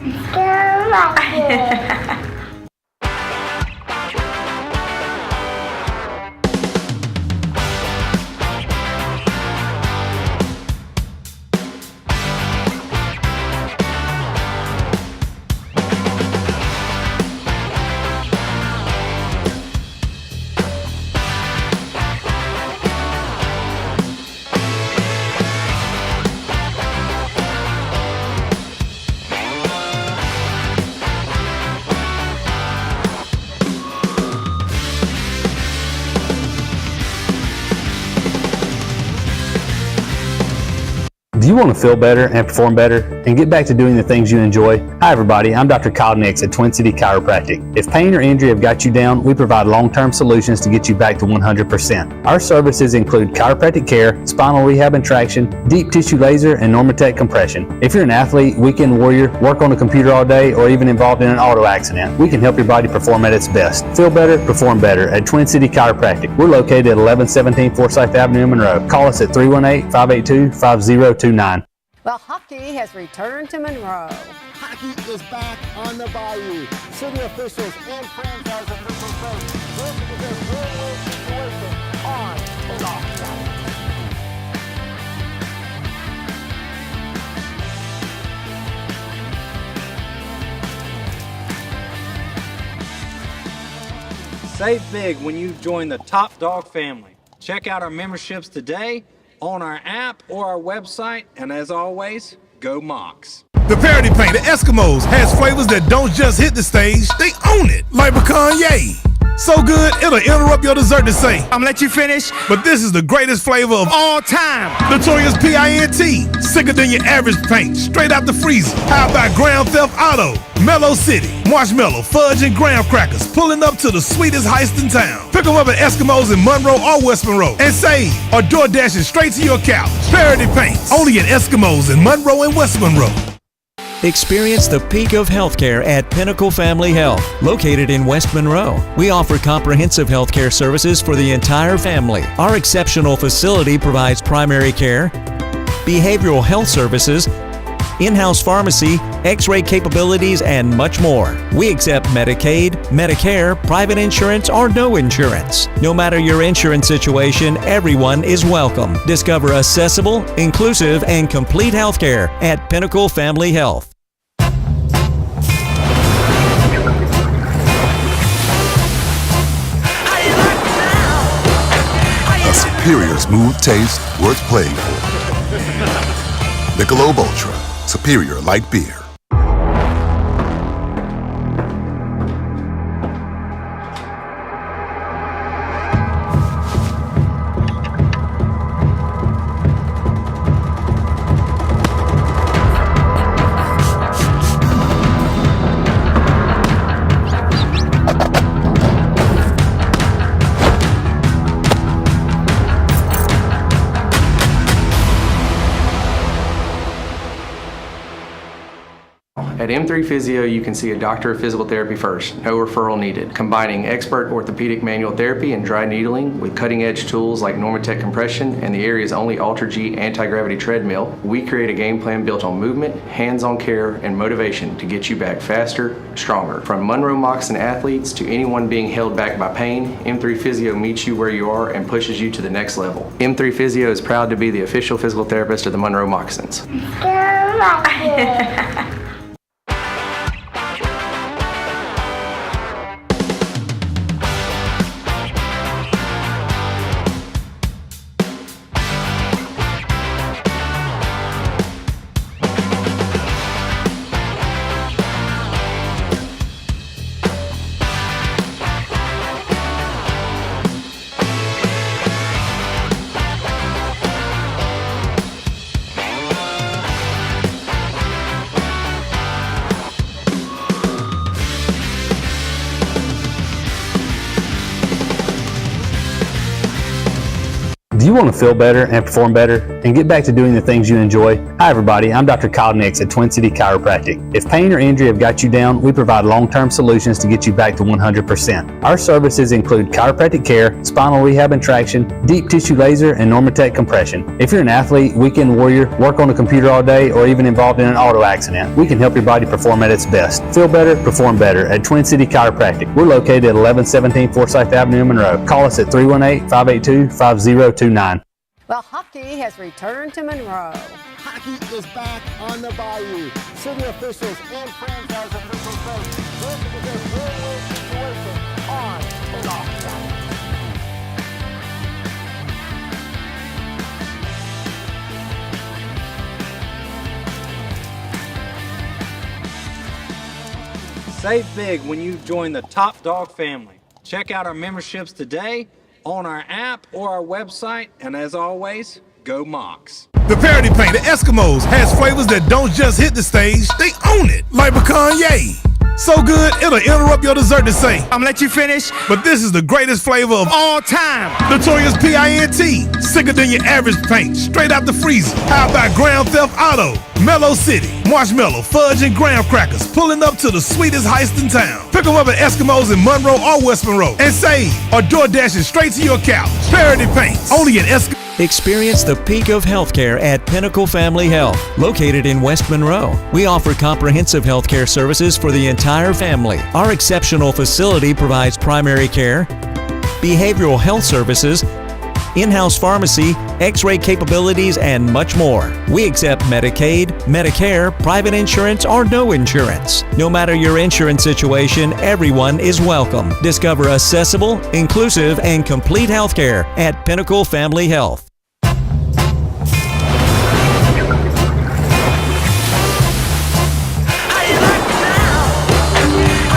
I: Do you want to feel better and perform better and get back to doing the things you enjoy? Hi everybody, I'm Dr. Kyle Nix at Twin City Chiropractic. If pain or injury have got you down, we provide long-term solutions to get you back to 100%. Our services include chiropractic care, spinal rehab and traction, deep tissue laser, and Normatec compression. If you're an athlete, weekend warrior, work on a computer all day, or even involved in an auto accident, we can help your body perform at its best. Feel better, perform better at Twin City Chiropractic. We're located at 1117 Forsyth Avenue in Monroe. Call us at 318-582-5029.
J: Well, hockey has returned to Monroe.
F: Hockey is back on the Bayou. City officials and franchise officials say this is a win-win situation on and off the ice.
G: Save big when you join the Top Dog family. Check out our memberships today on our app or our website, and as always, go Mocs.
K: The parody paint, the Eskimos, has flavors that don't just hit the stage, they own it. Like pecan yay. So good, it'll interrupt your dessert to say, I'm gonna let you finish, but this is the greatest flavor of all time. Notorious P.I.N.T. Sicker than your average paint, straight out the freezer. How about Grand Theft Auto? Mellow City, marshmallow, fudge, and graham crackers, pulling up to the sweetest heist in town. Pick them up at Eskimos in Monroe or West Monroe and save, or door dashing straight to your couch. Parody paints, only at Eskimos in Monroe and West Monroe.
D: Experience the peak of healthcare at Pinnacle Family Health, located in West Monroe. We offer comprehensive healthcare services for the entire family. Our exceptional facility provides primary care, behavioral health services, in-house pharmacy, x-ray capabilities, and much more. We accept Medicaid, Medicare, private insurance, or no insurance. No matter your insurance situation, everyone is welcome. Discover accessible, inclusive, and complete healthcare at Pinnacle Family Health.
E: A superior smooth taste worth playing for. Michelob Ultra, superior light beer.
H: At M3 Physio, you can see a doctor of physical therapy first, no referral needed. Combining expert orthopedic manual therapy and dry needling with cutting-edge tools like Normatec compression and the area's only Ultra-G anti-gravity treadmill, we create a game plan built on movement, hands-on care, and motivation to get you back faster, stronger. From Monroe Moccasin athletes to anyone being held back by pain, M3 Physio meets you where you are and pushes you to the next level. M3 Physio is proud to be the official physical therapist of the Monroe Moccasins.
I: Do you want to feel better and perform better and get back to doing the things you enjoy? Hi everybody, I'm Dr. Kyle Nix at Twin City Chiropractic. If pain or injury have got you down, we provide long-term solutions to get you back to 100%. Our services include chiropractic care, spinal rehab and traction, deep tissue laser, and Normatec compression. If you're an athlete, weekend warrior, work on a computer all day, or even involved in an auto accident, we can help your body perform at its best. Feel better, perform better at Twin City Chiropractic. We're located at 1117 Forsyth Avenue in Monroe. Call us at 318-582-5029.
J: Well, hockey has returned to Monroe.
F: Hockey is back on the Bayou. City officials and franchise officials say this is a win-win situation on and off the ice.
G: Save big when you join the Top Dog family. Check out our memberships today on our app or our website, and as always, go Mocs.
K: The parody paint, the Eskimos, has flavors that don't just hit the stage, they own it. Like pecan yay. So good, it'll interrupt your dessert to say, I'm gonna let you finish, but this is the greatest flavor of all time. Notorious P.I.N.T. Sicker than your average paint, straight out the freezer. How about Grand Theft Auto? Mellow City, marshmallow, fudge, and graham crackers, pulling up to the sweetest heist in town. Pick them up at Eskimos in Monroe or West Monroe and save, or door dashing straight to your couch. Parody paints, only at Eskimos.
D: Experience the peak of healthcare at Pinnacle Family Health, located in West Monroe. We offer comprehensive healthcare services for the entire family. Our exceptional facility provides primary care, behavioral health services, in-house pharmacy, x-ray capabilities, and much more. We accept Medicaid, Medicare, private insurance, or no insurance. No matter your insurance situation, everyone is welcome. Discover accessible, inclusive, and complete healthcare at Pinnacle Family Health.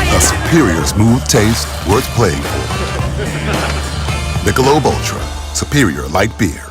E: A superior smooth taste worth playing for. Michelob Ultra, superior light beer.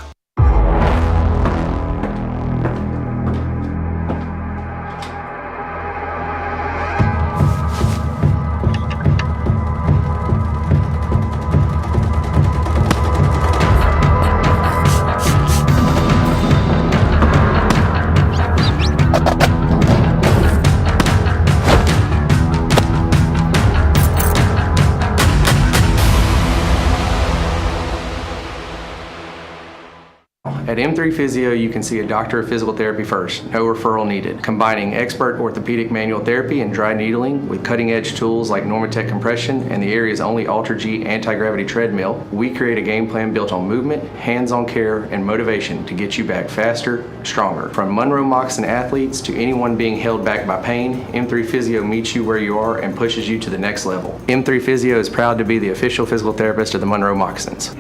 H: At M3 Physio, you can see a doctor of physical therapy first, no referral needed. Combining expert orthopedic manual therapy and dry needling with cutting-edge tools like Normatec compression and the area's only Ultra-G anti-gravity treadmill, we create a game plan built on movement, hands-on care, and motivation to get you back faster, stronger. From Monroe Moccasin athletes to anyone being held back by pain, M3 Physio meets you where you are and pushes you to the next level. M3 Physio is proud to be the official physical therapist of the Monroe Moccasins.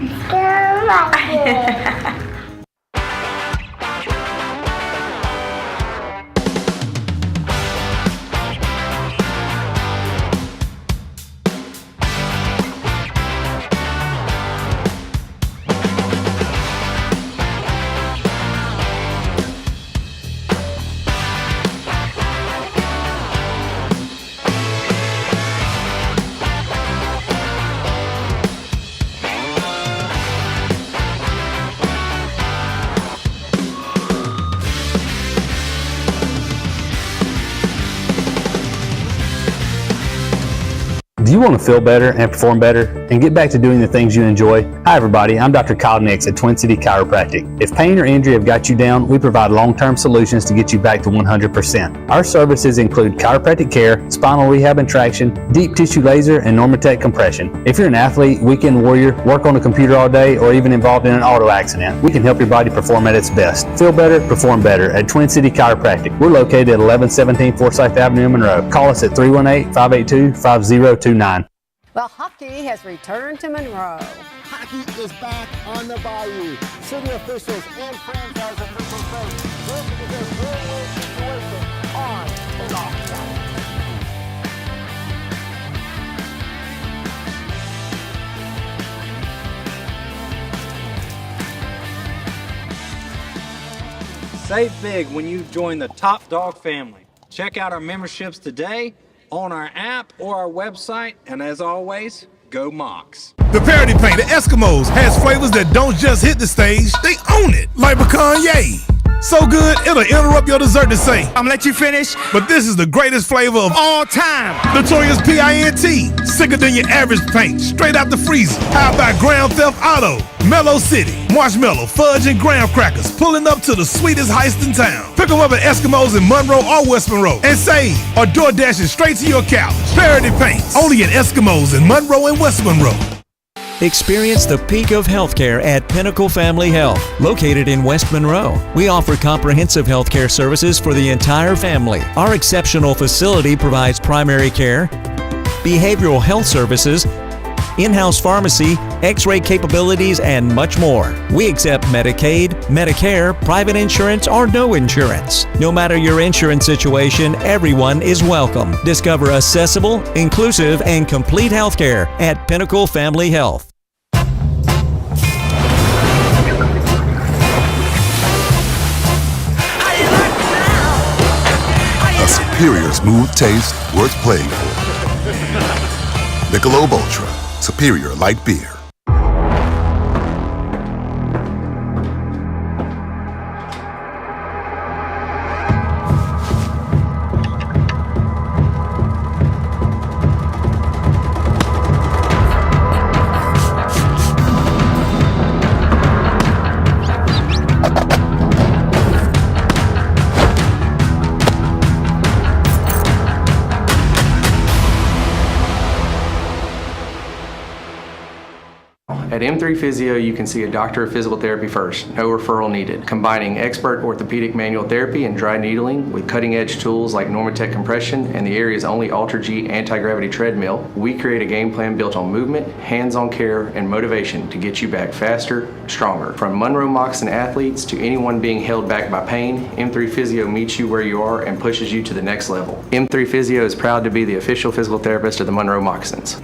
I: Do you want to feel better and perform better and get back to doing the things you enjoy? Hi everybody, I'm Dr. KNOE at Twin City Chiropractic. If pain or injury have got you down, we provide long-term solutions to get you back to 100%. Our services include chiropractic care, spinal rehab and traction, deep tissue laser, and Normatec compression. If you're an athlete, weekend warrior, work on a computer all day, or even involved in an auto accident, we can help your body perform at its best. Feel better, perform better at Twin City Chiropractic. We're located at 1117 Forsyth Avenue in Monroe. Call us at 318-582-5029.
J: Well, hockey has returned to Monroe.
F: Hockey is back on the Bayou. City officials and franchise officials say this is a win-win situation on and off the ice.
G: Save big when you join the Top Dog family. Check out our memberships today on our app or our website, and as always, go Mocs.
K: The parody paint, the Eskimos, has flavors that don't just hit the stage, they own it. Like pecan yay. So good, it'll interrupt your dessert to say, I'm gonna let you finish, but this is the greatest flavor of all time. Notorious PINT, sicker than your average paint, straight out the freezer. How about Grand Theft Auto, Mellow City, Marshmallow, Fudge, and Graham Crackers, pulling up to the sweetest heist in town. Pick them up at Eskimos in Monroe or West Monroe, and save or door dashing straight to your couch. Parody paints, only at Eskimos in Monroe and West Monroe.
D: Experience the peak of healthcare at Pinnacle Family Health, located in West Monroe. We offer comprehensive healthcare services for the entire family. Our exceptional facility provides primary care, behavioral health services, in-house pharmacy, x-ray capabilities, and much more. We accept Medicaid, Medicare, private insurance, or no insurance. No matter your insurance situation, everyone is welcome. Discover accessible, inclusive, and complete healthcare at Pinnacle Family Health.
E: A superior smooth taste worth playing for. Michelob Ultra, superior light beer.
H: M3 Physio, you can see a doctor of physical therapy first, no referral needed. Combining expert orthopedic manual therapy and dry needling with cutting-edge tools like Normatec compression and the area's only Ultra-G anti-gravity treadmill, we create a game plan built on movement, hands-on care, and motivation to get you back faster, stronger. From Monroe Moccasin athletes to anyone being held back by pain, M3 Physio meets you where you are and pushes you to the next level. M3 Physio is proud to be the official physical therapist of the Monroe Moccasins.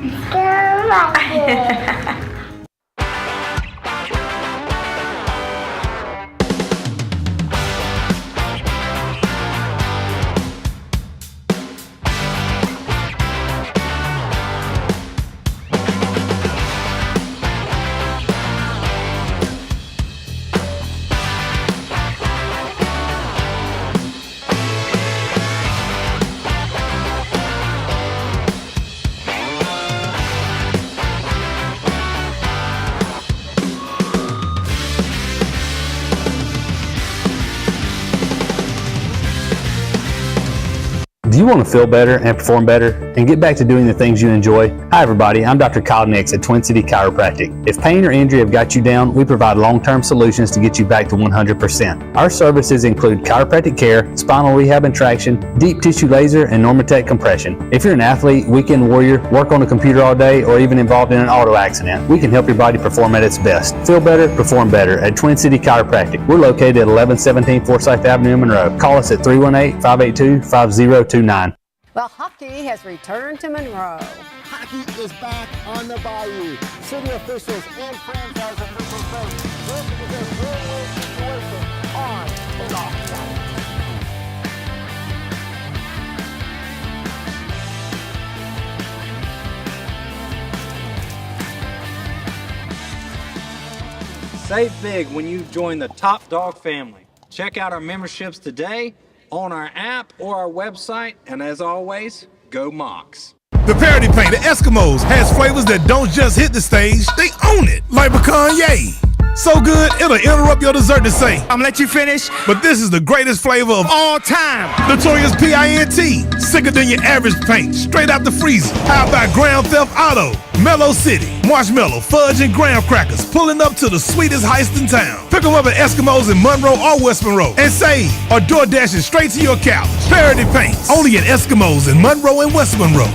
I: Do you want to feel better and perform better and get back to doing the things you enjoy? Hi everybody, I'm Dr. KNOE at Twin City Chiropractic. If pain or injury have got you down, we provide long-term solutions to get you back to 100%. Our services include chiropractic care, spinal rehab and traction, deep tissue laser, and Normatec compression. If you're an athlete, weekend warrior, work on a computer all day, or even involved in an auto accident, we can help your body perform at its best. Feel better, perform better at Twin City Chiropractic. We're located at 1117 Forsyth Avenue in Monroe. Call us at 318-582-5029.
J: Well, hockey has returned to Monroe.
F: Hockey is back on the Bayou. City officials and franchise officials say this is a win-win situation on and off the ice.
G: Save big when you join the Top Dog family. Check out our memberships today on our app or our website, and as always, go Mocs.
K: The parody paint, the Eskimos, has flavors that don't just hit the stage, they own it. Like pecan yay. So good, it'll interrupt your dessert to say, I'm gonna let you finish, but this is the greatest flavor of all time. Notorious P.I.N.T. Sicker than your average paint, straight out the freezer. How about Grand Theft Auto? Mellow City, marshmallow, fudge, and graham crackers, pulling up to the sweetest heist in town. Pick them up at Eskimos in Monroe or West Monroe and save, or door dashing straight to your couch. Parody paints, only at Eskimos in Monroe and West Monroe.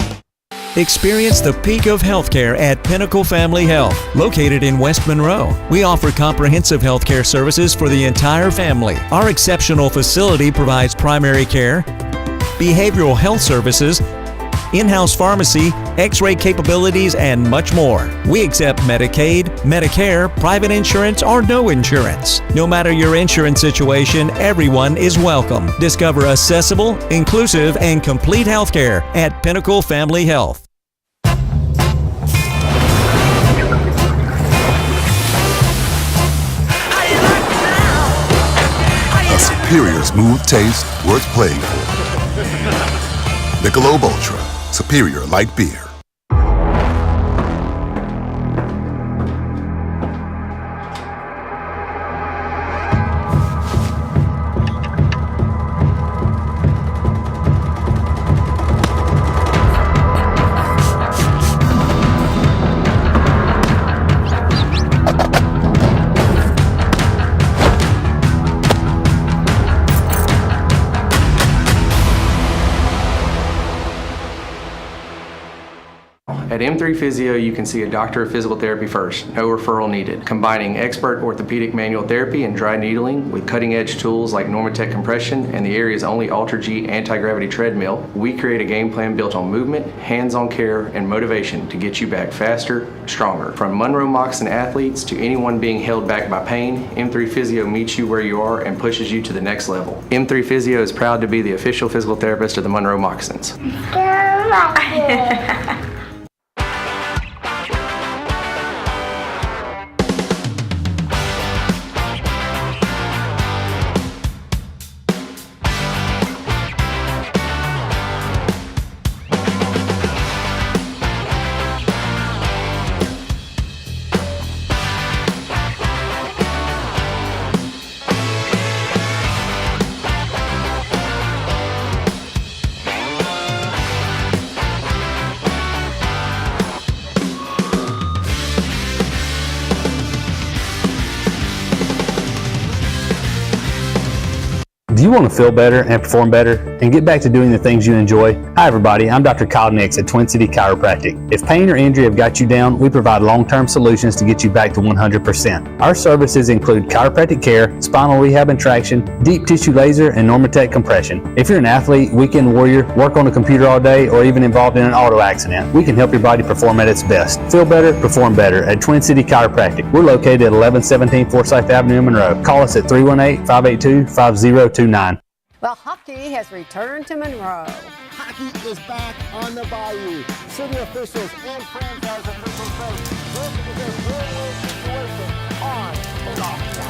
D: Experience the peak of healthcare at Pinnacle Family Health, located in West Monroe. We offer comprehensive healthcare services for the entire family. Our exceptional facility provides primary care, behavioral health services, in-house pharmacy, x-ray capabilities, and much more. We accept Medicaid, Medicare, private insurance, or no insurance. No matter your insurance situation, everyone is welcome. Discover accessible, inclusive, and complete healthcare at Pinnacle Family Health.
E: A superior smooth taste worth playing for. Michelob Ultra, superior light beer.
H: At M3 Physio, you can see a doctor of physical therapy first, no referral needed. Combining expert orthopedic manual therapy and dry needling with cutting-edge tools like Normatec compression and the area's only Ultra-G anti-gravity treadmill, we create a game plan built on movement, hands-on care, and motivation to get you back faster, stronger. From Monroe Moccasin athletes to anyone being held back by pain, M3 Physio meets you where you are and pushes you to the next level. M3 Physio is proud to be the official physical therapist of the Monroe Moccasins.
I: Do you want to feel better and perform better and get back to doing the things you enjoy? Hi everybody, I'm Dr. KNOE at Twin City Chiropractic. If pain or injury have got you down, we provide long-term solutions to get you back to 100%. Our services include chiropractic care, spinal rehab and traction, deep tissue laser, and Normatec compression. If you're an athlete, weekend warrior, work on a computer all day, or even involved in an auto accident, we can help your body perform at its best. Feel better, perform better at Twin City Chiropractic. We're located at 1117 Forsyth Avenue in Monroe. Call us at 318-582-5029.
J: Well, hockey has returned to Monroe.
F: Hockey is back on the Bayou. City officials and franchise officials say this is a win-win situation on and off the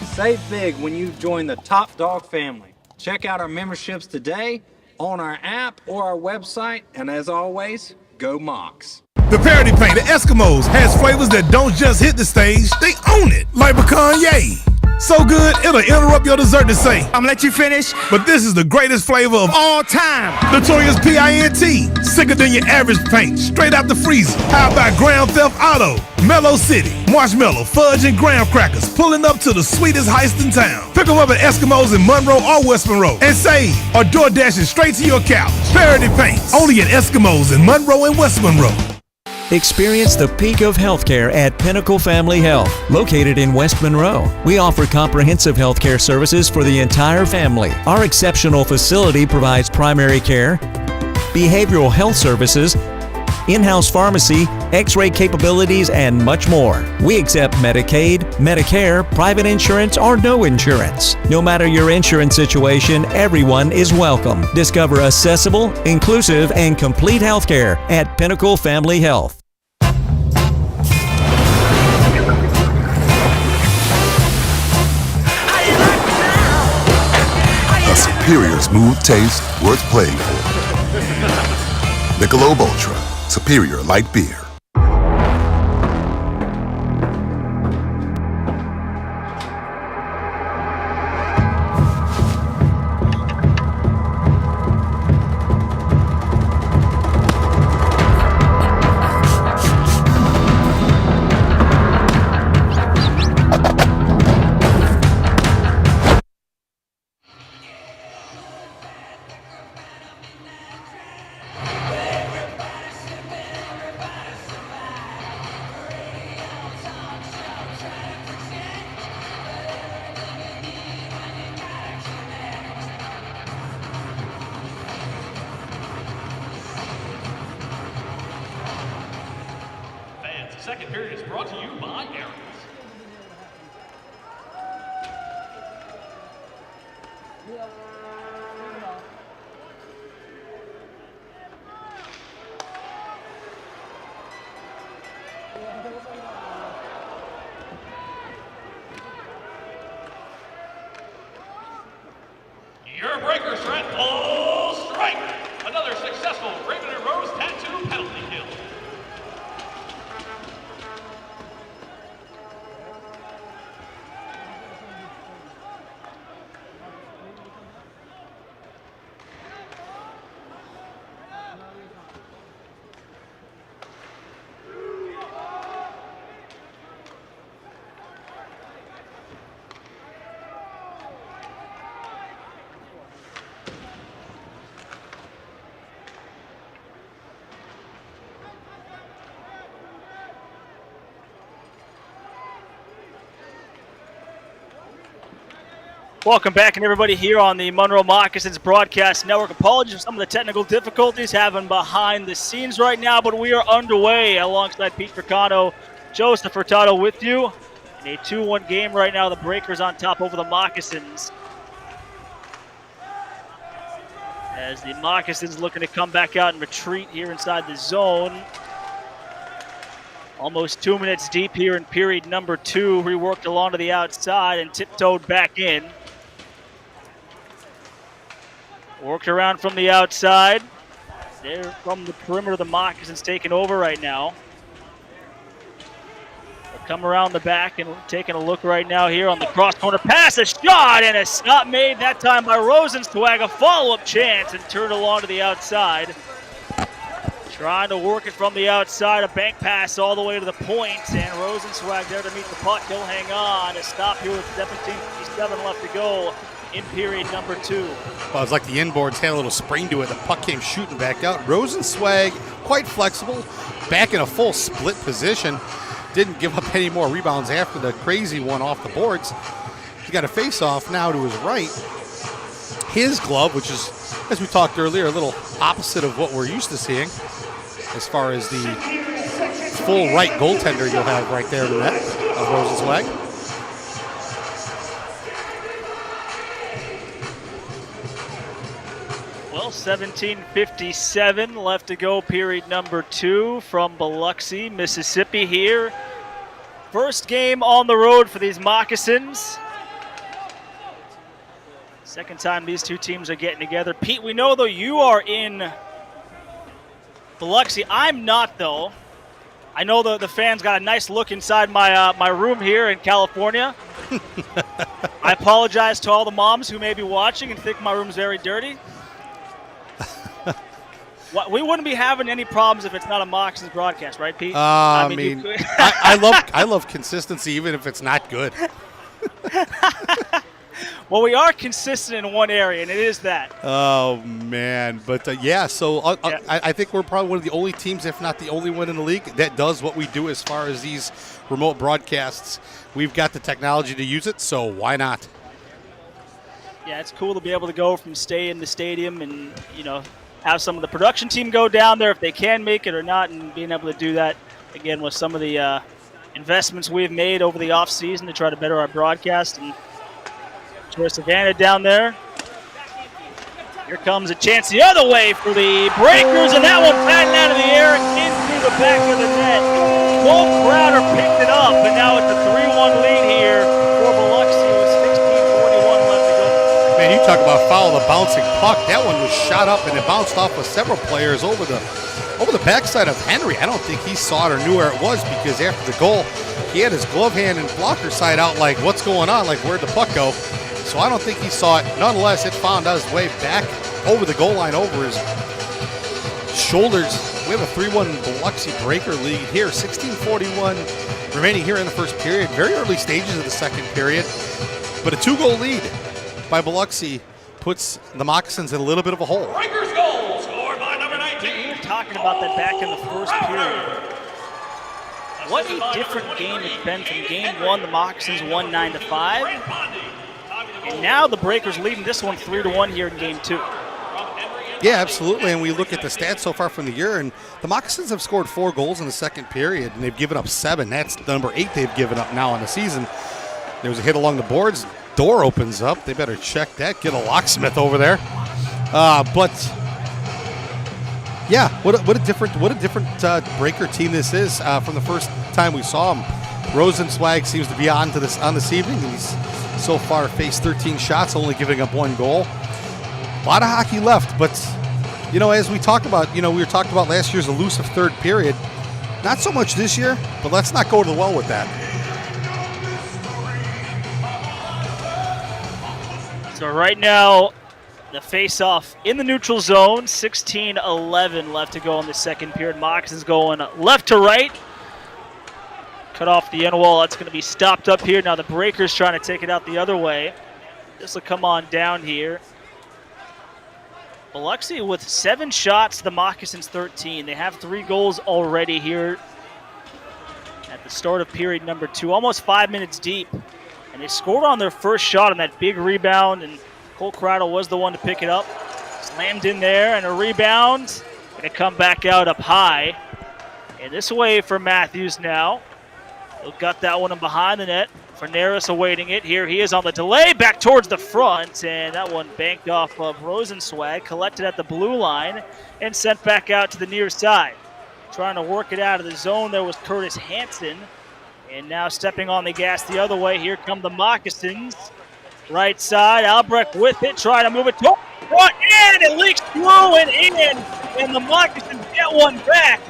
F: ice.
G: Save big when you join the Top Dog family. Check out our memberships today on our app or our website, and as always, go Mocs.
K: The parody paint, the Eskimos, has flavors that don't just hit the stage, they own it. Like pecan yay. So good, it'll interrupt your dessert to say, I'm let you finish, but this is the greatest flavor of all time. Notorious P.I.N.T. Sicker than your average paint, straight out the freezer. How about Grand Theft Auto? Mellow City, marshmallow, fudge, and graham crackers, pulling up to the sweetest heist in town. Pick them up at Eskimos in Monroe or West Monroe and save, or door dashing straight to your couch. Parody paints, only at Eskimos in Monroe and West Monroe.
D: Experience the peak of healthcare at Pinnacle Family Health, located in West Monroe. We offer comprehensive healthcare services for the entire family. Our exceptional facility provides primary care, behavioral health services, in-house pharmacy, x-ray capabilities, and much more. We accept Medicaid, Medicare, private insurance, or no insurance. No matter your insurance situation, everyone is welcome. Discover accessible, inclusive, and complete healthcare at Pinnacle Family Health.
E: A superior smooth taste worth playing for. Michelob Ultra, superior light beer.
C: Fans, the second period is brought to you by Aaron's. Your breaker threat, full strike. Another successful Raven and Rose tattoo penalty kill.
A: Welcome back, and everybody here on the Monroe Moccasins Broadcast Network. Apologies for some of the technical difficulties having behind the scenes right now, but we are underway alongside Pete Fricano, Joseph Furtado with you in a 2-1 game right now. The Breakers on top over the Moccasins, as the Moccasins looking to come back out and retreat here inside the zone. Almost 2 minutes deep here in period number 2. Reworked along to the outside and tiptoed back in. Worked around from the outside. There from the perimeter, the Moccasins taking over right now. They'll come around the back and taking a look right now here on the cross corner pass. A shot and a stop made that time by Rosenzweig. A follow-up chance and turned along to the outside. Trying to work it from the outside, a bank pass all the way to the point, and Rosenzweig there to meet the puck. He'll hang on. A stop here with 17:57 left to go in period number 2.
B: Well, it's like the inboards had a little spring to it. The puck came shooting back out. Rosenzweig, quite flexible, back in a full split position. Didn't give up any more rebounds after the crazy one off the boards. He's got a face-off now to his right. His glove, which is, as we talked earlier, a little opposite of what we're used to seeing as far as the full right goaltender you'll have right there in the net of Rosenzweig.
A: Well, 17:57 left to go, period number 2 from Biloxi, Mississippi here. First game on the road for these Moccasins. Second time these two teams are getting together. Pete, we know, though, you are in Biloxi. I'm not, though. I know the fans got a nice look inside my room here in California. I apologize to all the moms who may be watching and think my room's very dirty. We wouldn't be having any problems if it's not a Moccasins broadcast, right, Pete?
B: I mean I love consistency even if it's not good.
A: Well, we are consistent in one area, and it is that.
B: Oh, man. But, so I think we're probably one of the only teams, if not the only one in the league, that does what we do as far as these remote broadcasts. We've got the technology to use it, so why not?
A: Yeah, it's cool to be able to go from stay in the stadium and, have some of the production team go down there if they can make it or not, and being able to do that, again, with some of the investments we've made over the offseason to try to better our broadcast. And Savannah down there. Here comes a chance the other way for the Breakers, and that one batting out of the air into the back of the net. Cole Crowder picked it up, and now it's a 3-1 lead here for Biloxi with 16:41 left to go.
B: Man, you talk about foul the bouncing puck. That one was shot up, and it bounced off of several players over the backside of Henry. I don't think he saw it or knew where it was, because after the goal, he had his glove hand and blocker side out like, what's going on? Like, where'd the puck go? So I don't think he saw it. Nonetheless, it found its way back over the goal line, over his shoulders. We have a 3-1 Biloxi Breaker lead here. 16:41 remaining here in the first period. Very early stages of the second period. But a 2-goal lead by Biloxi puts the Moccasins in a little bit of a hole.
C: Breakers goal scored by number 19.
A: We were talking about that back in the first period. What a different game it's been from game 1. The Moccasins won 9-5. And now the Breakers leading this one 3-1 here in game 2.
B: Yeah, absolutely. And we look at the stats so far from the year, and the Moccasins have scored 4 goals in the second period, and they've given up 7. That's the number 8 they've given up now in the season. There was a hit along the boards. Door opens up. They better check that. Get a locksmith over there. But yeah, what a different Breaker team this is from the first time we saw them. Rosenzweig seems to be on this evening. He's so far faced 13 shots, only giving up 1 goal. A lot of hockey left, but as we talk about, we were talking about last year's elusive third period. Not so much this year, but let's not go to the well with that.
A: So right now, the face-off in the neutral zone. 16:11 left to go in the second period. Moccasins going left to right. Cut off the end wall. That's going to be stopped up here. Now the Breakers trying to take it out the other way. This will come on down here. Biloxi with 7 shots, the Moccasins 13. They have 3 goals already here at the start of period number 2. Almost 5 minutes deep. And they scored on their first shot on that big rebound, and Cole Crowder was the one to pick it up. Slammed in there, and a rebound. Going to come back out up high. And this way for Matthews now. He'll gut that one in behind the net. Ferneris awaiting it. Here he is on the delay, back towards the front, and that one banked off of Rosenzweig, collected at the blue line, and sent back out to the near side. Trying to work it out of the zone there was Curtis Hansen, and now stepping on the gas the other way. Here come the Moccasins. Right side, Albrecht with it, trying to move it to front, and it leaks through and in, and the Moccasins get one back.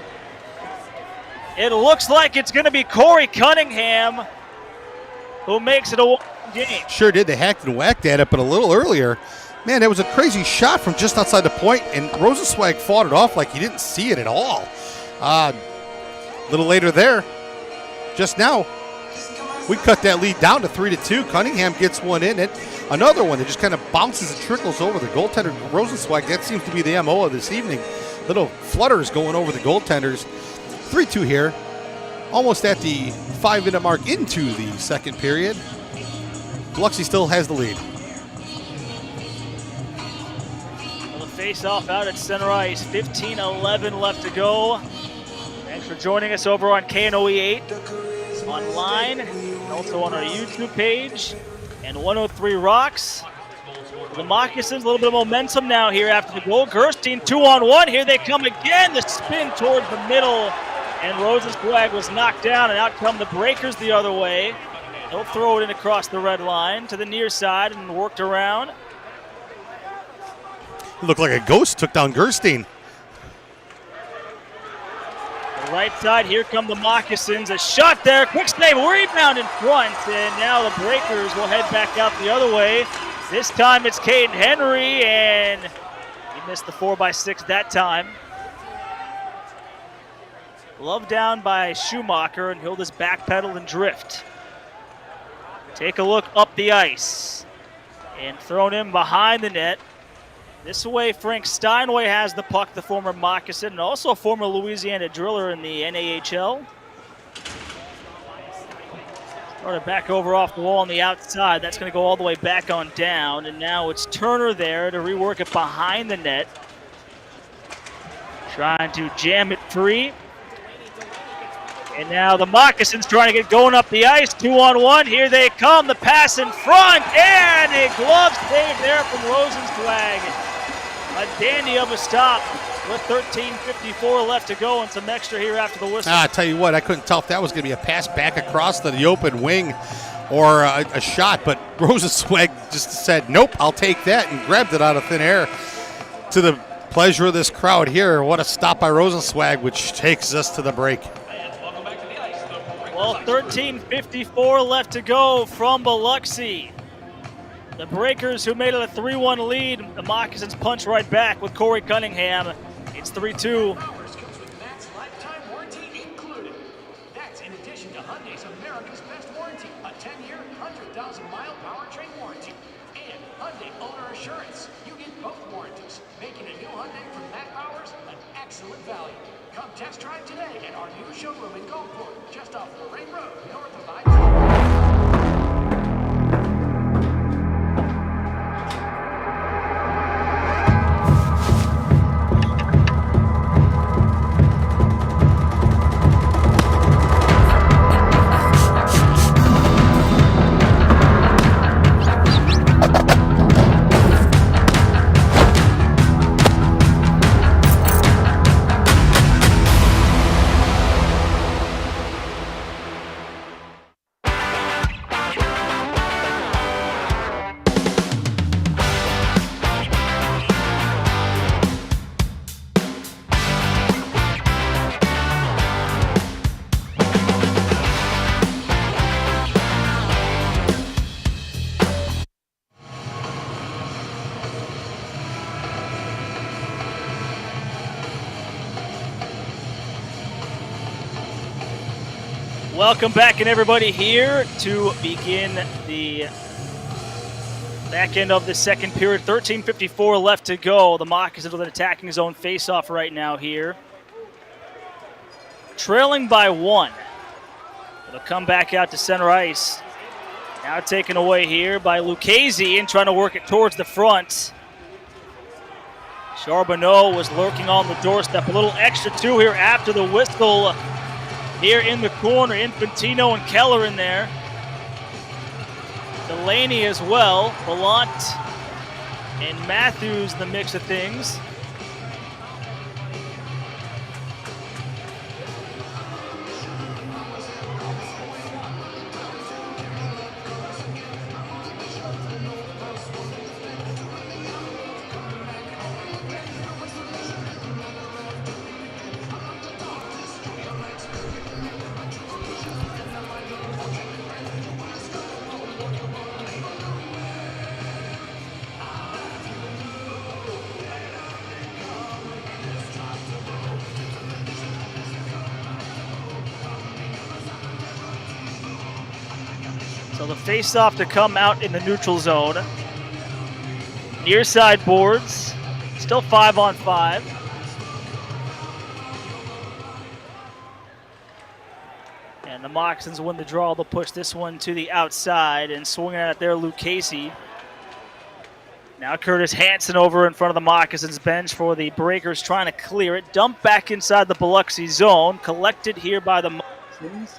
A: It looks like it's going to be Corey Cunningham who makes it a 1 game.
B: Sure did. They hacked and whacked at it, but a little earlier, Man, that was a crazy shot from just outside the point, and Rosenzweig fought it off like he didn't see it at all. A little later there, just now, we cut that lead down to 3-2. Cunningham gets one in, and another one that just kind of bounces and trickles over the goaltender, Rosenzweig. That seems to be the MO of this evening. Little flutters going over the goaltenders. 3-2 here, almost at the 5-minute mark into the second period. Biloxi still has the lead.
A: Face-off out at center ice. 15-11 left to go. Thanks for joining us over on KNOE 8 online, and also on our YouTube page, and 103 Rocks. The Moccasins, a little bit of momentum now here after the goal. Gerstein 2-on-1. Here they come again. The spin towards the middle, and Rosenzweig was knocked down, and out come the Breakers the other way. They'll throw it in across the red line to the near side and worked around.
B: Looked like a ghost took down Gerstein.
A: The right side, here come the Moccasins. A shot there, quick save, rebound in front, and now the Breakers will head back out the other way. This time it's Caden Henry, and he missed the 4x6 that time. Glove down by Schumacher, and he'll just backpedal and drift. Take a look up the ice, and thrown in behind the net. This way, Frank Steinway has the puck, the former Moccasin, and also a former Louisiana driller in the NAHL. Started back over off the wall on the outside. That's going to go all the way back on down, and now it's Turner there to rework it behind the net. Trying to jam it free. And now the Moccasins trying to get going up the ice. 2-on-1. Here they come. The pass in front. And a glove save there from Rosenzweig. A dandy of a stop with 13:54 left to go and some extra here after the whistle.
B: I tell you what, I couldn't tell if that was going to be a pass back across to the open wing or a shot, but Rosenzweig just said, nope, I'll take that, and grabbed it out of thin air to the pleasure of this crowd here. What a stop by Rosenzweig, which takes us to the break.
A: Well, 13:54 left to go from Biloxi. The Breakers, who made it a 3-1 lead, the Moccasins punch right back with Corey Cunningham. It's 3-2.
C: Lifetime warranty included. That's in addition to Hyundai's America's Best Warranty, a 10-year, 100,000-mile powertrain warranty, and Hyundai Owner Assurance. You get both warranties, making a new Hyundai from Matt Bowers an excellent value. Come test drive today at our new showroom in Gulfport, just off Lorraine Road, north of I-10.
A: Welcome back, and everybody here to begin the back end of the second period. 13:54 left to go. The Moccasins with an attacking zone face-off right now here. Trailing by 1. It'll come back out to center ice. Now taken away here by Lucchese and trying to work it towards the front. Charbonneau was lurking on the doorstep. A little extra two here after the whistle. Here in the corner, Infantino and Keller in there. Delaney as well. Ballant and Matthews in the mix of things. So the face-off to come out in the neutral zone. Near side boards. Still 5-on-5. And the Moccasins win the draw. They'll push this one to the outside and swing at it there, Luke Casey. Now Curtis Hanson over in front of the Moccasins bench for the Breakers, trying to clear it. Dump back inside the Biloxi zone. Collected here by the Moccasins.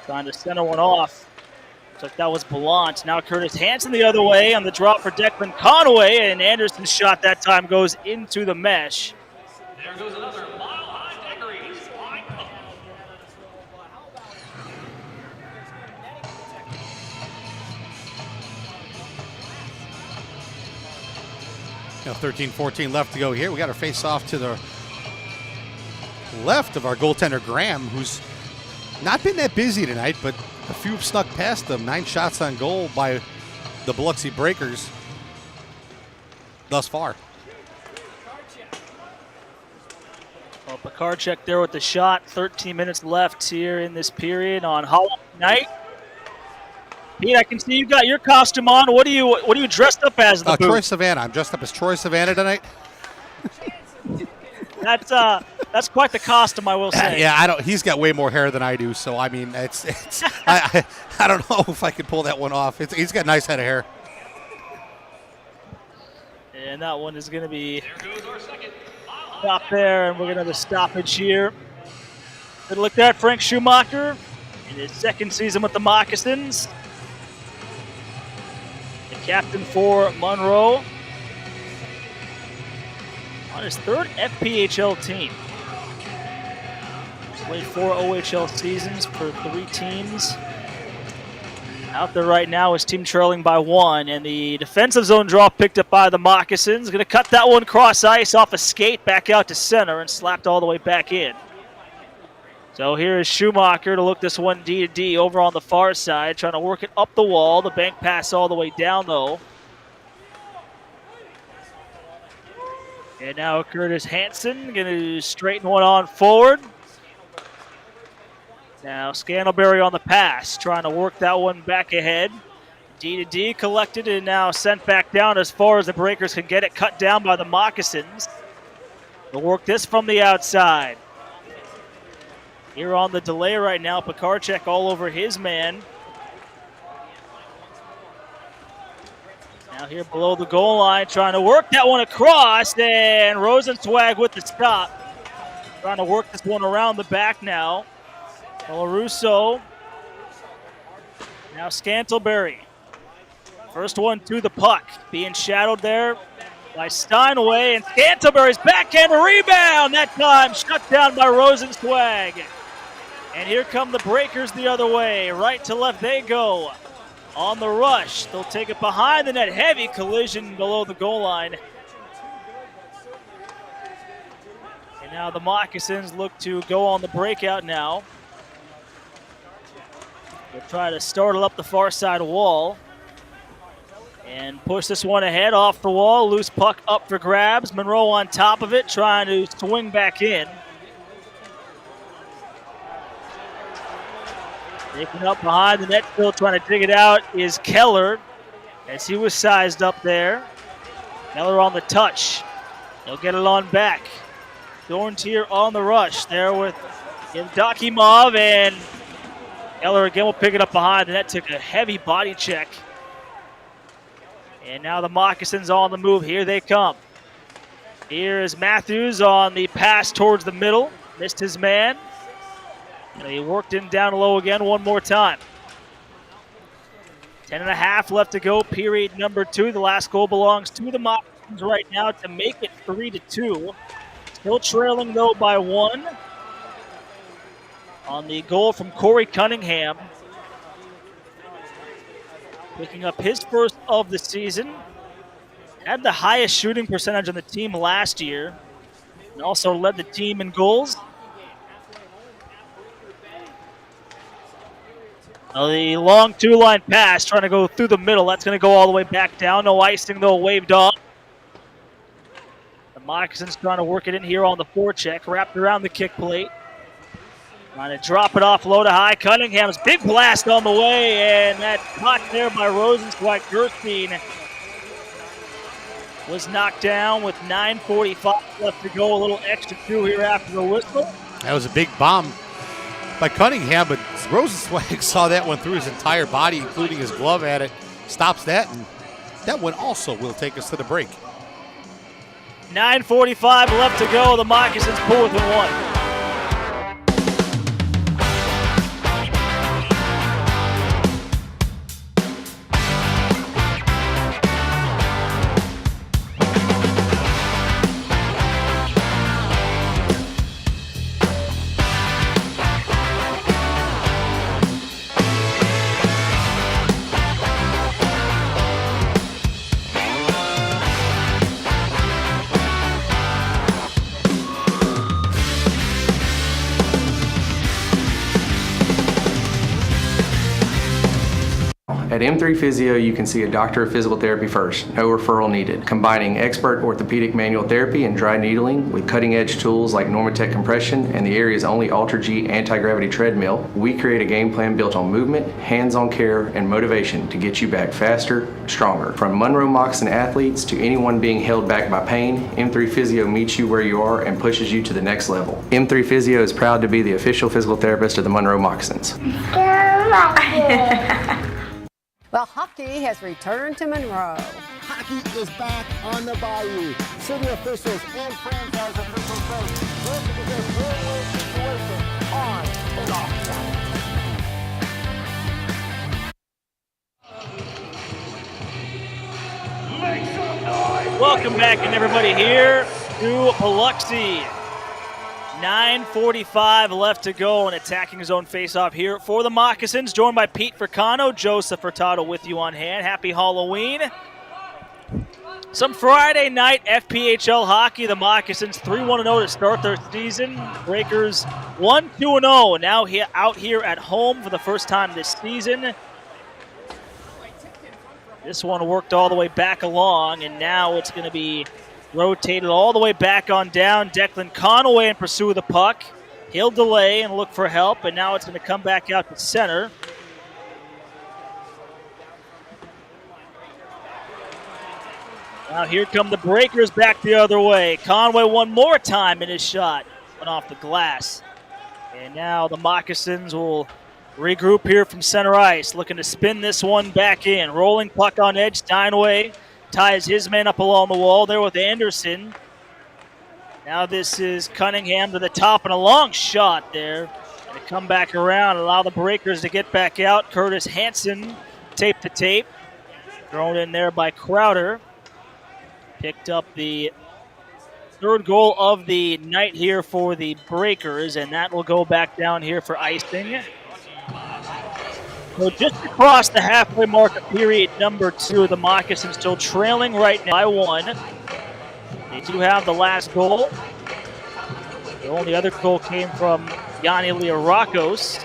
A: Trying to center one off. Looks like that was Ballant. Now Curtis Hanson the other way on the drop for Declan Conway, and Anderson's shot that time goes into the mesh.
C: There goes another mile-high daiquiri. Line up.
B: You know, 13-14 left to go here. We got our face off to the left of our goaltender Graham, who's not been that busy tonight, but a few have snuck past him. 9 shots on goal by the Biloxi Breakers thus far.
A: Well, Pekarchek there with the shot. 13 minutes left here in this period on Halloween night. Pete, I can see you got your costume on. What are you dressed up as? In the booth?
B: Troy Savannah. I'm dressed up as Troy Savannah tonight.
A: That's quite the costume, I will say.
B: Yeah, he's got way more hair than I do, so I mean, I don't know if I could pull that one off. He's got a nice head of hair.
A: And that one is going to be stopped there, and we're going to have a stoppage here. Good look there at Frank Schumacher in his second season with the Moccasins. The captain for Monroe. On his third FPHL team. Played 4 OHL seasons for 3 teams. Out there right now, his team trailing by 1, and the defensive zone draw picked up by the Moccasins. Going to cut that one cross ice off a skate back out to center and slapped all the way back in. So here is Schumacher to look this one D to D over on the far side, trying to work it up the wall. The bank pass all the way down though. And now Curtis Hanson going to straighten one on forward. Now Scantlebury on the pass, trying to work that one back ahead. D to D collected and now sent back down as far as the Breakers can get it, cut down by the Moccasins. They'll work this from the outside. Here on the delay right now, Pekarchek all over his man. Now here below the goal line, trying to work that one across, and Rosenzweig with the stop. Trying to work this one around the back now. Olarusso. Now Scantlebury. First one to the puck. Being shadowed there by Steinway, and Scantlebury's backhand rebound. That time shut down by Rosenzweig. And here come the Breakers the other way. Right to left they go. On the rush, they'll take it behind the net. Heavy collision below the goal line. And now the Moccasins look to go on the breakout now. They'll try to start it up the far side wall. And push this one ahead off the wall. Loose puck up for grabs. Monroe on top of it, trying to swing back in. Taking up behind the net, still trying to dig it out, is Keller, as he was sized up there. Keller on the touch. He'll get it on back. Dorntier on the rush there with Yevdokimov, and Keller again will pick it up behind the net, took a heavy body check. And now the Moccasins on the move. Here they come. Here is Matthews on the pass towards the middle. Missed his man. And he worked in down low again one more time. 10.5 left to go, period number 2. The last goal belongs to the Moccasins right now to make it 3-2. Still trailing though by 1 on the goal from Corey Cunningham. Picking up his first of the season. Had the highest shooting percentage on the team last year. And also led the team in goals. Now the long 2-line pass, trying to go through the middle. That's going to go all the way back down. No icing, though, waved off. The Moccasins trying to work it in here on the forecheck, wrapped around the kick plate. Trying to drop it off low to high. Cunningham's big blast on the way, and that caught there by Rosenzweig. Gerstein was knocked down with 9:45 left to go. A little extra two here after the whistle.
B: That was a big bomb by Cunningham, but Rosenzweig saw that one through his entire body, including his glove at it. Stops that, and that one also will take us to the break.
A: 9:45 left to go. The Moccasins pull within one.
H: At M3 Physio, you can see a doctor of physical therapy first, no referral needed. Combining expert orthopedic manual therapy and dry needling with cutting-edge tools like Normatec compression and the area's only Ultra-G anti-gravity treadmill, we create a game plan built on movement, hands-on care, and motivation to get you back faster, stronger. From Monroe Moccasin athletes to anyone being held back by pain, M3 Physio meets you where you are and pushes you to the next level. M3 Physio is proud to be the official physical therapist of the Monroe Moccasins.
J: Well, hockey has returned to Monroe.
F: Hockey is back on the Bayou. City officials and franchise officials say this is a win-win situation on and off the ice.
A: Welcome back, and everybody here to Biloxi. 9:45 left to go, and attacking zone faceoff here for the Moccasins, joined by Pete Furcano, Joseph Furtado with you on hand. Happy Halloween. Some Friday night FPHL hockey. The Moccasins 3-1-0 to start their season. Breakers 1-2-0, now out here at home for the first time this season. This one worked all the way back along, and now it's going to be rotated all the way back on down. Declan Conaway in pursuit of the puck. He'll delay and look for help, and now it's going to come back out to center. Now here come the Breakers back the other way. Conway one more time in his shot. Went off the glass. And now the Moccasins will regroup here from center ice, looking to spin this one back in. Rolling puck on edge. Steinway ties his man up along the wall there with Anderson. Now this is Cunningham to the top and a long shot there. Going to come back around, allow the Breakers to get back out. Curtis Hansen tape to tape. Thrown in there by Crowder. Picked up the third goal of the night here for the Breakers, and that will go back down here for icing. So just across the halfway mark of period number 2, the Moccasins still trailing right now by 1. They do have the last goal. The only other goal came from Yanni Liarakos.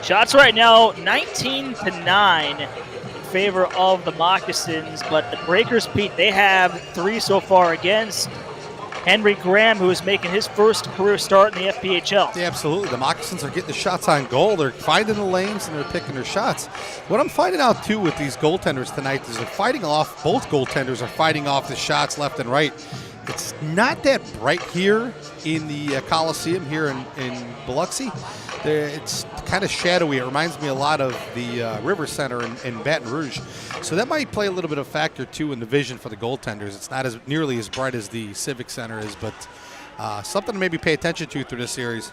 A: Shots right now 19-9 in favor of the Moccasins, but the Breakers, Pete, they have 3 so far against Henry Graham, who is making his first career start in the FPHL.
B: Yeah, absolutely. The Moccasins are getting the shots on goal. They're finding the lanes, and they're picking their shots. What I'm finding out, too, with these goaltenders tonight is they're fighting off, both goaltenders are fighting off the shots left and right. It's not that bright here in the Coliseum here in Biloxi. It's kind of shadowy. It reminds me a lot of the River Center in Baton Rouge. So that might play a little bit of factor, too, in the vision for the goaltenders. It's not as nearly as bright as the Civic Center is, but something to maybe pay attention to through this series.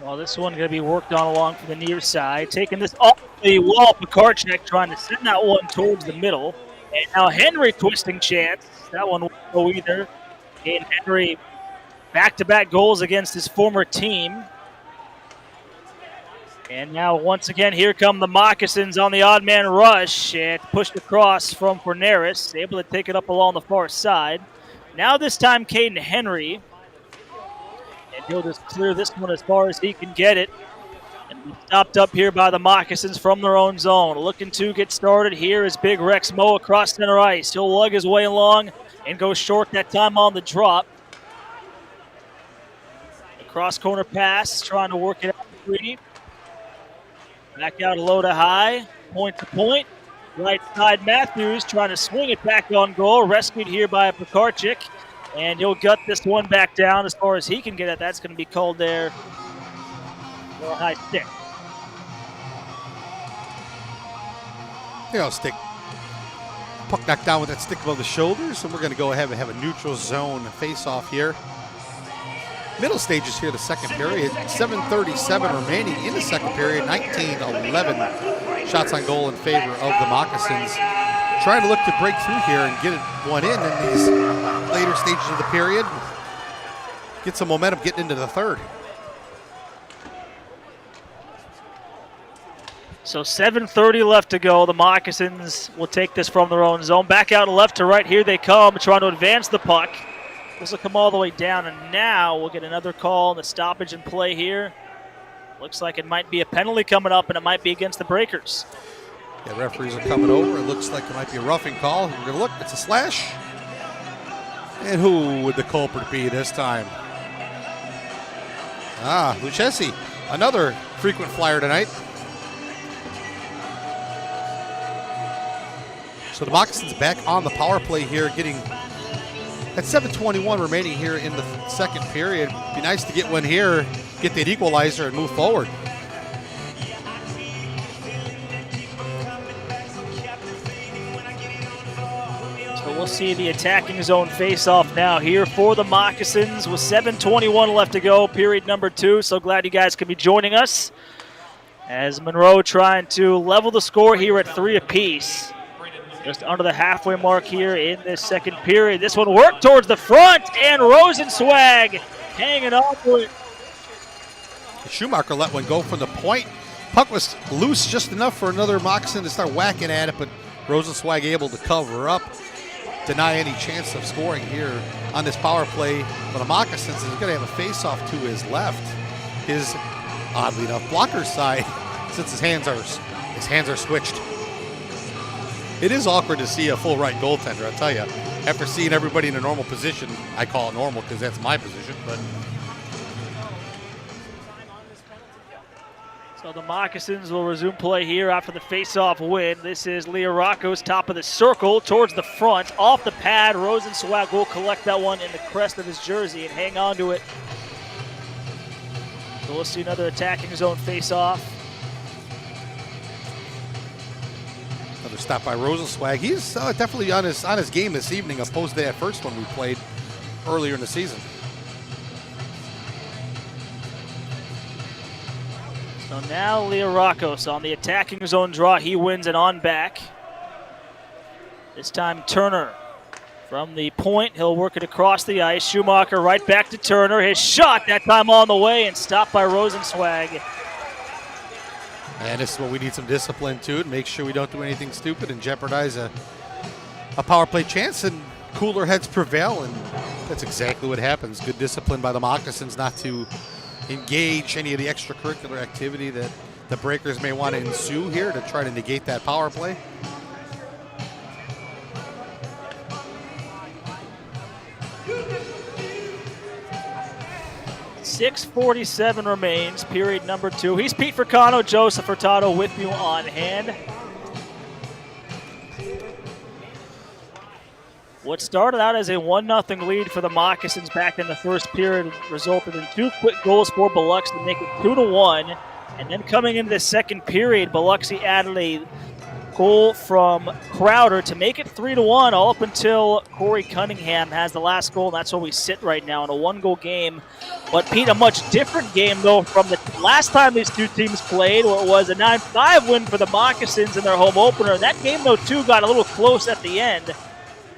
A: Well, this one going to be worked on along from the near side. Taking this off the wall, Pekarchek trying to send that one towards the middle. And now Henry twisting chance. That one won't go either. And Henry back-to-back goals against his former team. And now once again, here come the Moccasins on the odd man rush. And pushed across from Forneris, able to take it up along the far side. Now this time Caden Henry. And he'll just clear this one as far as he can get it. And be stopped up here by the Moccasins from their own zone. Looking to get started here is big Rex Moe across center ice. He'll lug his way along and go short that time on the drop. Cross corner pass, trying to work it out for 3. Back out low to high, point to point. Right side Matthews trying to swing it back on goal. Rescued here by Pekarchik. And he'll gut this one back down as far as he can get it. That's going to be called there for a high stick.
B: Stick. Puck knocked down with that stick above the shoulders, and we're going to go ahead and have a neutral zone face-off here. Middle stages here, the second period. 7:37 remaining in the second period. 19-11 shots on goal in favor of the Moccasins. Trying to look to break through here and get one in these later stages of the period. Get some momentum getting into the third.
A: So 7:30 left to go. The Moccasins will take this from their own zone. Back out left to right. Here they come, trying to advance the puck. This will come all the way down, and now we'll get another call on the stoppage and play here. Looks like it might be a penalty coming up, and it might be against the Breakers.
B: Yeah, referees are coming over. It looks like it might be a roughing call. We're going to look. It's a slash. And who would the culprit be this time? Lucchesi, another frequent flyer tonight. So the Moccasins back on the power play here, getting at 7:21 remaining here in the second period. Be nice to get one here, get that equalizer, and move forward.
A: So we'll see the attacking zone face-off now here for the Moccasins with 7:21 left to go, period number 2. So glad you guys could be joining us as Monroe trying to level the score here at 3 apiece. Just under the halfway mark here in this second period. This one worked towards the front, and Rosenzweig hanging on to it.
B: Schumacher let one go from the point. Puck was loose just enough for another Moccasin to start whacking at it, but Rosenzweig able to cover up, deny any chance of scoring here on this power play. But the Moccasins is going to have a face-off to his left. His, oddly enough, blocker side, since his hands are switched. It is awkward to see a full right goaltender, I'll tell you. After seeing everybody in a normal position, I call it normal because that's my position. But
A: so the Moccasins will resume play here after the face-off win. This is Liarako's top of the circle towards the front. Off the pad, Rosenzweig will collect that one in the crest of his jersey and hang on to it. So we'll see another attacking zone face-off.
B: another stop by Rosenzweig. He's definitely on his game this evening, opposed to that first one we played earlier in the season.
A: So now Liarakos on the attacking zone draw. He wins it on back. This time Turner from the point. He'll work it across the ice. Schumacher right back to Turner. His shot that time on the way and stopped by Rosenzweig.
B: And this is what we need some discipline to make sure we don't do anything stupid and jeopardize a power play chance, and cooler heads prevail, and that's exactly what happens. Good discipline by the Moccasins not to engage any of the extracurricular activity that the Breakers may want to ensue here to try to negate that power play.
A: .647 remains, period number 2. He's Pete Furcano, Joseph Furtado with you on hand. What started out as a 1-0 lead for the Moccasins back in the first period resulted in 2 quick goals for Biloxi to make it 2-1. And then coming into the second period, Biloxi added a goal from Crowder to make it 3-1, all up until Corey Cunningham has the last goal. And that's where we sit right now in a 1-goal game. But Pete, a much different game though from the last time these two teams played, where it was a 9-5 win for the Moccasins in their home opener. That game though too got a little close at the end.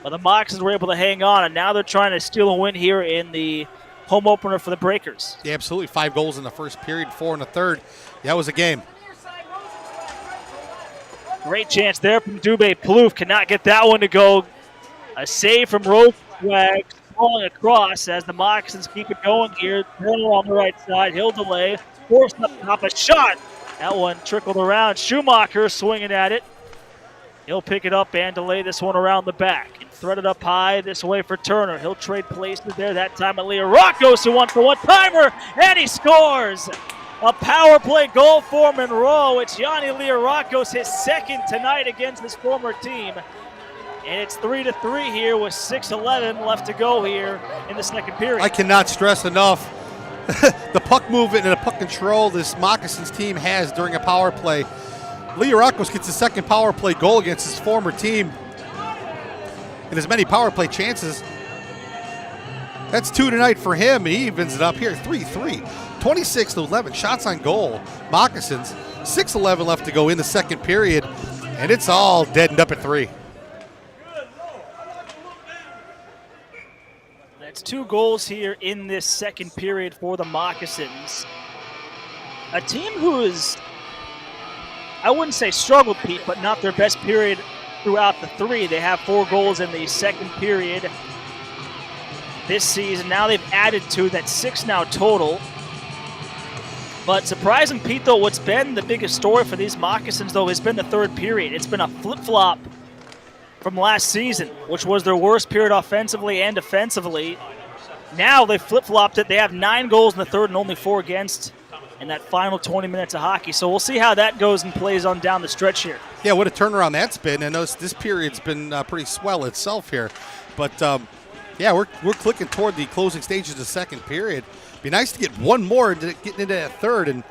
A: But the Moccasins were able to hang on, and now they're trying to steal a win here in the home opener for the Breakers.
B: Yeah, absolutely. 5 goals in the first period, 4 in the third. That was a game.
A: Great chance there from Dubé. Plouffe cannot get that one to go. A save from Rosenzweig, falling across as the Moccasins keep it going here. Turner on the right side. He'll delay. Forced up top. A shot. That one trickled around. Schumacher swinging at it. He'll pick it up and delay this one around the back. And thread it up high this way for Turner. He'll trade places there. That time at Liarakos, who won for one-timer, and he scores! A power play goal for Monroe. It's Yanni Liarakos, his second tonight against his former team. And it's 3-3 here with 6:11 left to go here in the second period.
B: I cannot stress enough the puck movement and the puck control this Moccasins team has during a power play. Liarakos gets his second power play goal against his former team in as many power play chances. That's 2 tonight for him. He evens it up here, 3-3. 26-11 shots on goal. Moccasins, 6:11 left to go in the second period, and it's all deadened up at 3.
A: That's 2 goals here in this second period for the Moccasins. A team who is, I wouldn't say struggled, Pete, but not their best period throughout the 3. They have 4 goals in the second period this season. Now they've added 2. That's 6 now total. But surprising, Pete, though, what's been the biggest story for these Moccasins, though, has been the third period. It's been a flip-flop from last season, which was their worst period offensively and defensively. Now they flip-flopped it. They have 9 goals in the third and only 4 against in that final 20 minutes of hockey. So we'll see how that goes and plays on down the stretch here.
B: Yeah, what a turnaround that's been. I know this period's been pretty swell itself here. But, yeah, we're clicking toward the closing stages of the second period. Be nice to get one more and getting into that third. And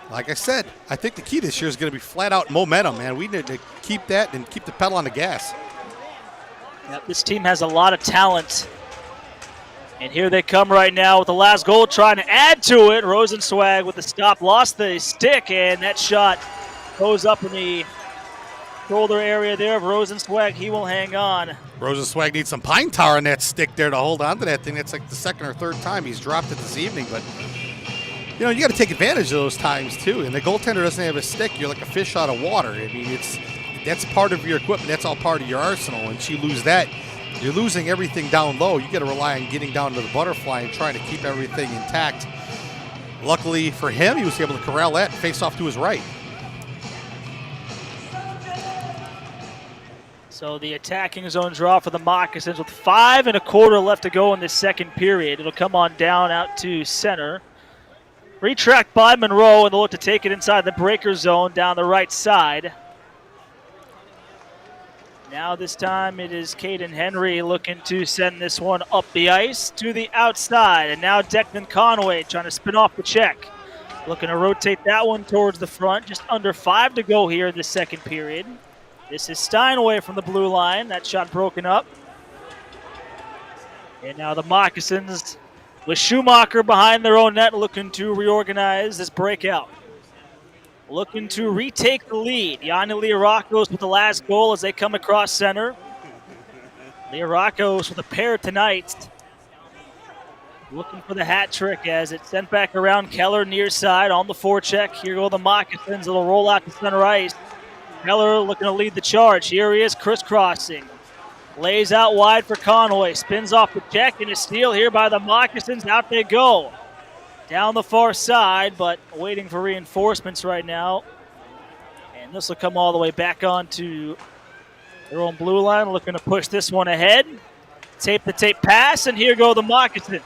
B: like I said, I think the key this year is going to be flat-out momentum, man. We need to keep that and keep the pedal on the gas.
A: Yep, this team has a lot of talent. And here they come right now with the last goal, trying to add to it. Rosenzweig with the stop, lost the stick, and that shot goes up in the shoulder area there of Rosenzweig. He will hang on.
B: Rosenzweig needs some pine tar on that stick there to hold on to that thing. That's like the second or third time he's dropped it this evening. But, you know, you got to take advantage of those times, too. And the goaltender doesn't have a stick. You're like a fish out of water. I mean, that's part of your equipment. That's all part of your arsenal. And you lose that, you're losing everything down low. You got to rely on getting down to the butterfly and trying to keep everything intact. Luckily for him, he was able to corral that and face off to his right.
A: So the attacking zone draw for the Moccasins with 5 1/4 left to go in this second period. It'll come on down out to center. Retracked by Monroe, and they'll look to take it inside the breaker zone down the right side. Now this time it is Caden Henry looking to send this one up the ice to the outside. And now Declan Conway trying to spin off the check. Looking to rotate that one towards the front. Just under 5 to go here in the second period. This is Steinway from the blue line. That shot broken up. And now the Moccasins with Schumacher behind their own net looking to reorganize this breakout. Looking to retake the lead. Yanni Liarakos with the last goal as they come across center. Liarakos with a pair tonight. Looking for the hat trick as it's sent back around. Keller near side on the forecheck. Here go the Moccasins. It'll roll out to center ice. Keller looking to lead the charge. Here he is crisscrossing. Lays out wide for Conway. Spins off the check and a steal here by the Moccasins. Out they go. Down the far side, but waiting for reinforcements right now. And this will come all the way back onto their own blue line. Looking to push this one ahead. Tape the tape pass, and here go the Moccasins.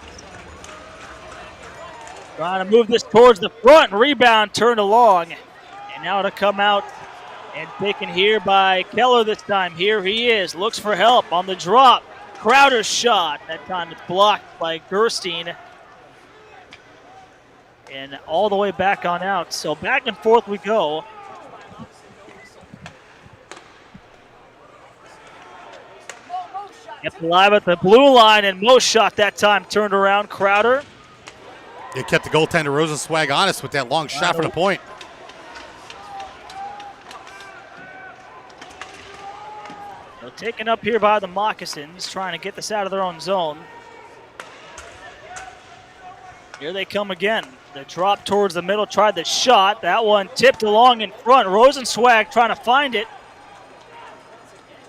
A: Trying to move this towards the front. Rebound turned along. And now to come out and taken here by Keller this time. Here he is. Looks for help on the drop. Crowder's shot. That time it's blocked by Gerstein. And all the way back on out. So back and forth we go. Kept alive at the blue line, and Mo shot that time turned around. Crowder.
B: It kept the goaltender Rosenzweig honest with that long shot for the point.
A: So taken up here by the Moccasins, trying to get this out of their own zone. Here they come again. The drop towards the middle, tried the shot. That one tipped along in front. Rosenzweig trying to find it.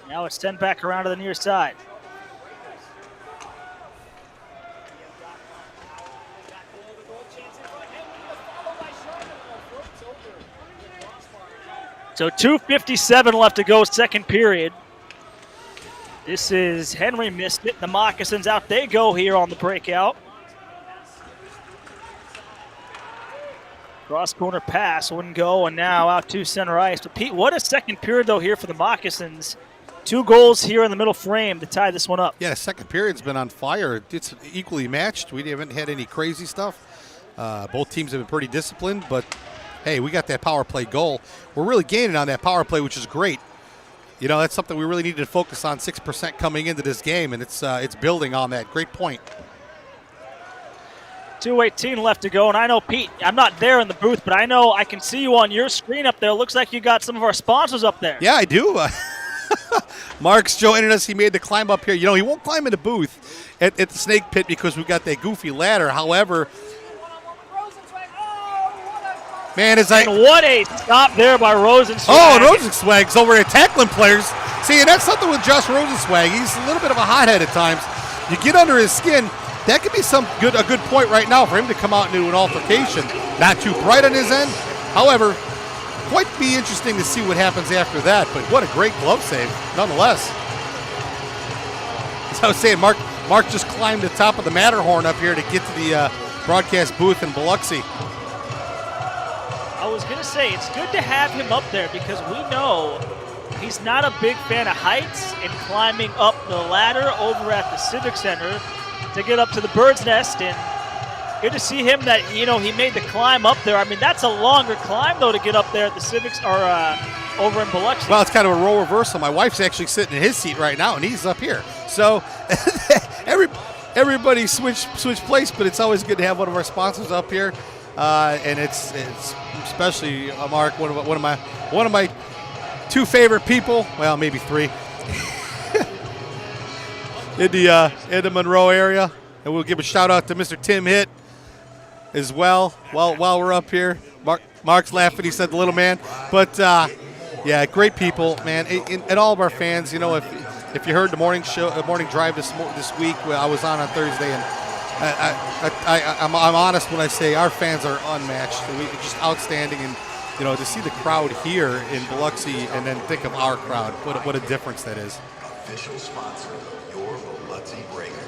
A: Now it's sent back around to the near side. So 2:57 left to go, second period. This is Henry missed it. The Moccasins out they go here on the breakout. Cross corner pass wouldn't go, and now out to center ice. But Pete, what a second period though here for the Moccasins. 2 goals here in the middle frame to tie this one up.
B: Yeah, the second period's been on fire. It's equally matched. We haven't had any crazy stuff. Both teams have been pretty disciplined, but hey, we got that power play goal. We're really gaining on that power play, which is great. You know, that's something we really needed to focus on, 6% coming into this game, and it's building on that. Great point.
A: 2:18 left to go, and I know, Pete, I'm not there in the booth, but I know I can see you on your screen up there. Looks like you got some of our sponsors up there.
B: Yeah, I do. Mark's joining us. He made the climb up here. You know, he won't climb in the booth at the Snake Pit because we've got that goofy ladder. However, man,
A: and what a stop there by Rosenzweig.
B: Oh, Rosenzweig's over there tackling players. See, and that's something with Josh Rosenzweig. He's a little bit of a hothead at times. You get under his skin, that could be a good point right now for him to come out and do an altercation. Not too bright on his end. However, quite be interesting to see what happens after that. But what a great glove save, nonetheless. As I was saying, Mark just climbed the top of the Matterhorn up here to get to the broadcast booth in Biloxi.
A: I was going to say, it's good to have him up there because we know he's not a big fan of heights and climbing up the ladder over at the Civic Center to get up to the Bird's Nest. And good to see him that, you know, he made the climb up there. I mean, that's a longer climb, though, to get up there at the Civics or over in Biloxi.
B: Well, it's kind of a role reversal. My wife's actually sitting in his seat right now, and he's up here. So everybody switch place, but it's always good to have one of our sponsors up here. And it's especially Mark, one of my 2 favorite people. Well, maybe 3 in the Monroe area. And we'll give a shout out to Mr. Tim Hitt as well. While we're up here, Mark's laughing. He said the little man, but yeah, great people, man. And all of our fans. You know, if you heard the morning drive this week, I was on Thursday, and I'm honest when I say our fans are unmatched. Just outstanding, and you know, to see the crowd here in Biloxi and then think of our crowd, what a difference that is.
C: Official sponsor, your Biloxi Breakers.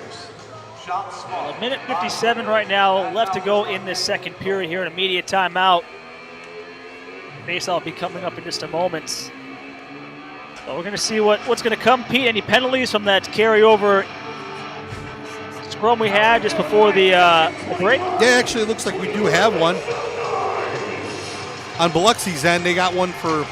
A: Well, a minute 57 right now left to go in this second period here, an immediate timeout. Faceoff will be coming up in just a moment. So we're going to see what's going to come. Pete, any penalties from that carryover scrum we had just before the break?
B: Yeah, actually, it looks like we do have one. On Biloxi's end, they got one for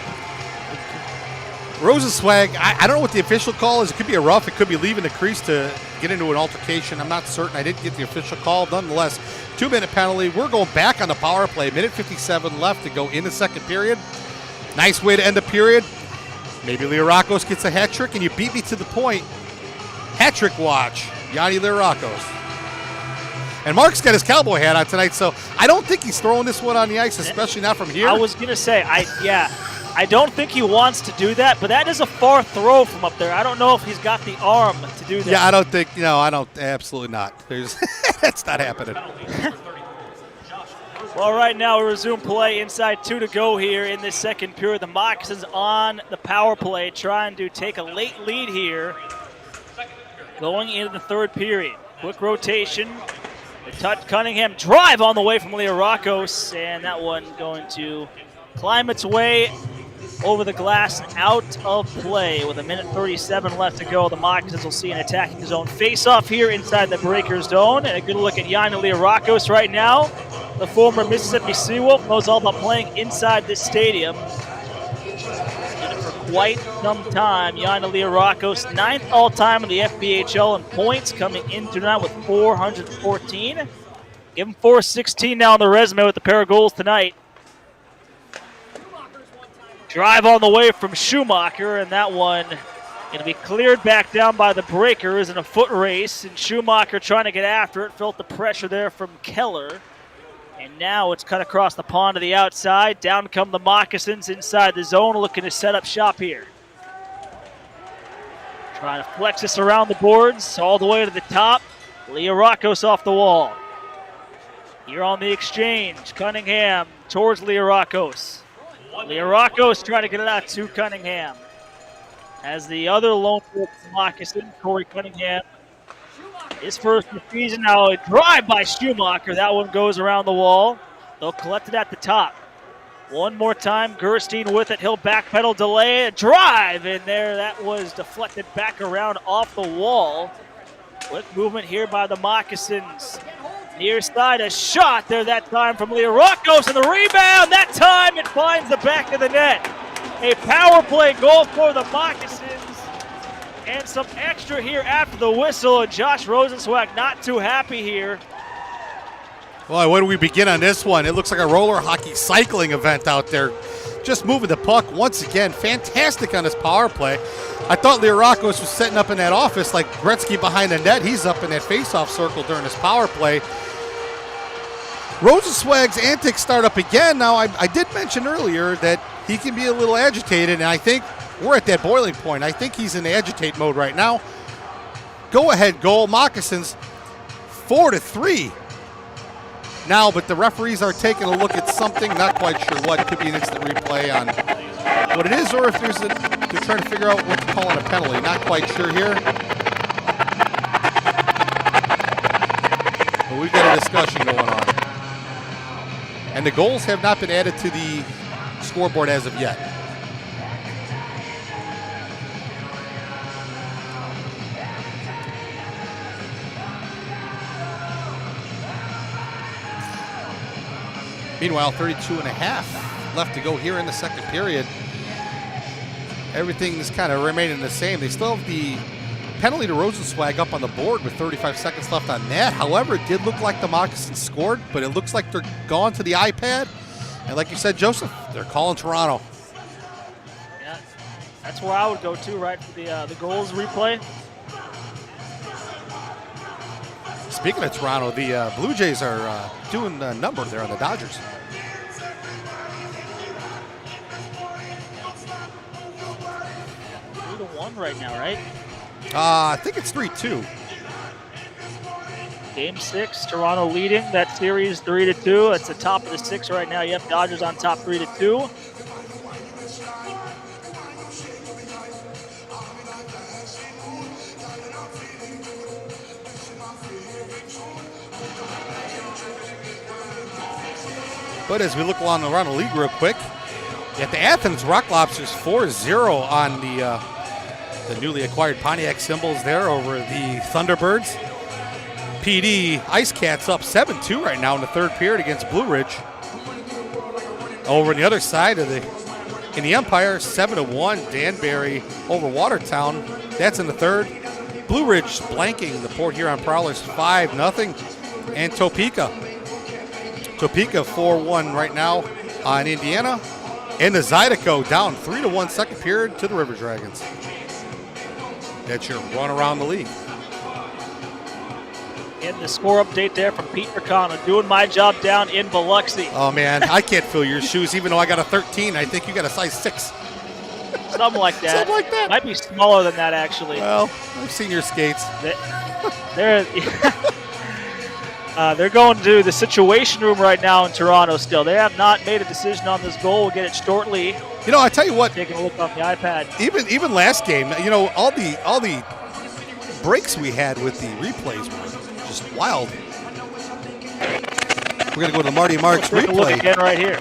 B: Rosenzweig. I don't know what the official call is. It could be a rough. It could be leaving the crease to get into an altercation. I'm not certain. I didn't get the official call. Nonetheless, 2-minute penalty. We're going back on the power play. Minute 57 left to go in the second period. Nice way to end the period. Maybe Leorakos gets a hat trick, and you beat me to the point. Hat trick watch. Yanni Leorakos. And Mark's got his cowboy hat on tonight, so I don't think he's throwing this one on the ice, especially not from here.
A: I was going to say, I don't think he wants to do that, but that is a far throw from up there. I don't know if he's got the arm to do that.
B: Yeah, I don't think, absolutely not. That's not happening.
A: Well, right now we resume play inside 2 to go here in this second period. The Moccasins on the power play trying to take a late lead here going into the third period. Quick rotation. The touch Cunningham drive on the way from Leorakos, and that one going to climb its way over the glass and out of play with a minute 37 left to go. The Moccasins will see an attacking zone face-off here inside the Breakers zone. And a good look at Yanni Leorakos right now. The former Mississippi Seawolf knows all about playing inside this stadium. Did it for quite some time. Yanni Leorakos, 9th all-time in the FBHL in points, coming in tonight with 414. Give him 416 now on the resume with a pair of goals tonight. Drive on the way from Schumacher, and that one going to be cleared back down by the Breakers in a foot race. And Schumacher trying to get after it, felt the pressure there from Keller. And now it's cut across the pond to the outside. Down come the Moccasins inside the zone, looking to set up shop here. Trying to flex this around the boards, all the way to the top. Leorakos off the wall. Here on the exchange, Cunningham towards Leorakos. Leoracos trying to get it out to Cunningham. As the other lone wolf moccasin, Corey Cunningham, his first of the season. Now a drive by Schumacher. That one goes around the wall. They'll collect it at the top. One more time, Gerstein with it. He'll backpedal, delay, a drive in there. That was deflected back around off the wall. Quick movement here by the Moccasins. Near side, a shot there that time from Leoracos, and the rebound. That time it finds the back of the net. A power play goal for the Moccasins. And some extra here after the whistle, and Josh Rosenzweig not too happy here.
B: Boy, where do we begin on this one? It looks like a roller hockey cycling event out there. Just moving the puck once again. Fantastic on his power play. I thought Leoracos was setting up in that office like Gretzky behind the net. He's up in that faceoff circle during his power play. Rosenzweig's antics start up again. Now, I did mention earlier that he can be a little agitated, and I think we're at that boiling point. I think he's in agitate mode right now. Go-ahead goal, Moccasins, 4-3. Now, but the referees are taking a look at something, not quite sure what. Could be an instant replay on what it is, or if they're trying to figure out what to call on a penalty. Not quite sure here. But we've got a discussion going on. And the goals have not been added to the scoreboard as of yet. Meanwhile, 32 and a half left to go here in the second period. Everything's kind of remaining the same. They still have the penalty to Rosenzweig up on the board with 35 seconds left on that. However, it did look like the Moccasins scored, but it looks like they're gone to the iPad. And like you said, Joseph, they're calling Toronto.
A: Yeah, that's where I would go to, right, for the goals replay.
B: Speaking of Toronto, the Blue Jays are doing a number there on the Dodgers.
A: Yeah, 3-1 right now, right?
B: I think it's 3-2.
A: Game 6, Toronto leading that series 3-2. It's the top of the 6 right now. Yep, Dodgers on top 3-2.
B: But as we look around the league real quick, at the Athens Rock Lobsters 4-0 on the newly acquired Pontiac Symbols there over the Thunderbirds. PD Ice Cats up 7-2 right now in the third period against Blue Ridge. Over on the other side of in the Empire, 7-1 Danbury over Watertown. That's in the third. Blue Ridge blanking the Port Huron Prowlers 5-0. And Topeka 4-1 right now on Indiana. And the Zydeco down 3-1 second period to the River Dragons. That's your run around the league.
A: And the score update there from Pete Mercano, doing my job down in Biloxi.
B: Oh, man, I can't fill your shoes, even though I got a 13. I think you got a size 6.
A: Something like that.
B: Something like that.
A: Might be smaller than that, actually.
B: Well, I've seen your skates.
A: They're going to the Situation Room right now in Toronto still. They have not made a decision on this goal. We'll get it shortly.
B: You know, I tell you what.
A: Taking a look on the iPad.
B: Even last game, you know, all the breaks we had with the replays were just wild. We're going to go to the Marty Marks replay.
A: Take a look again right here.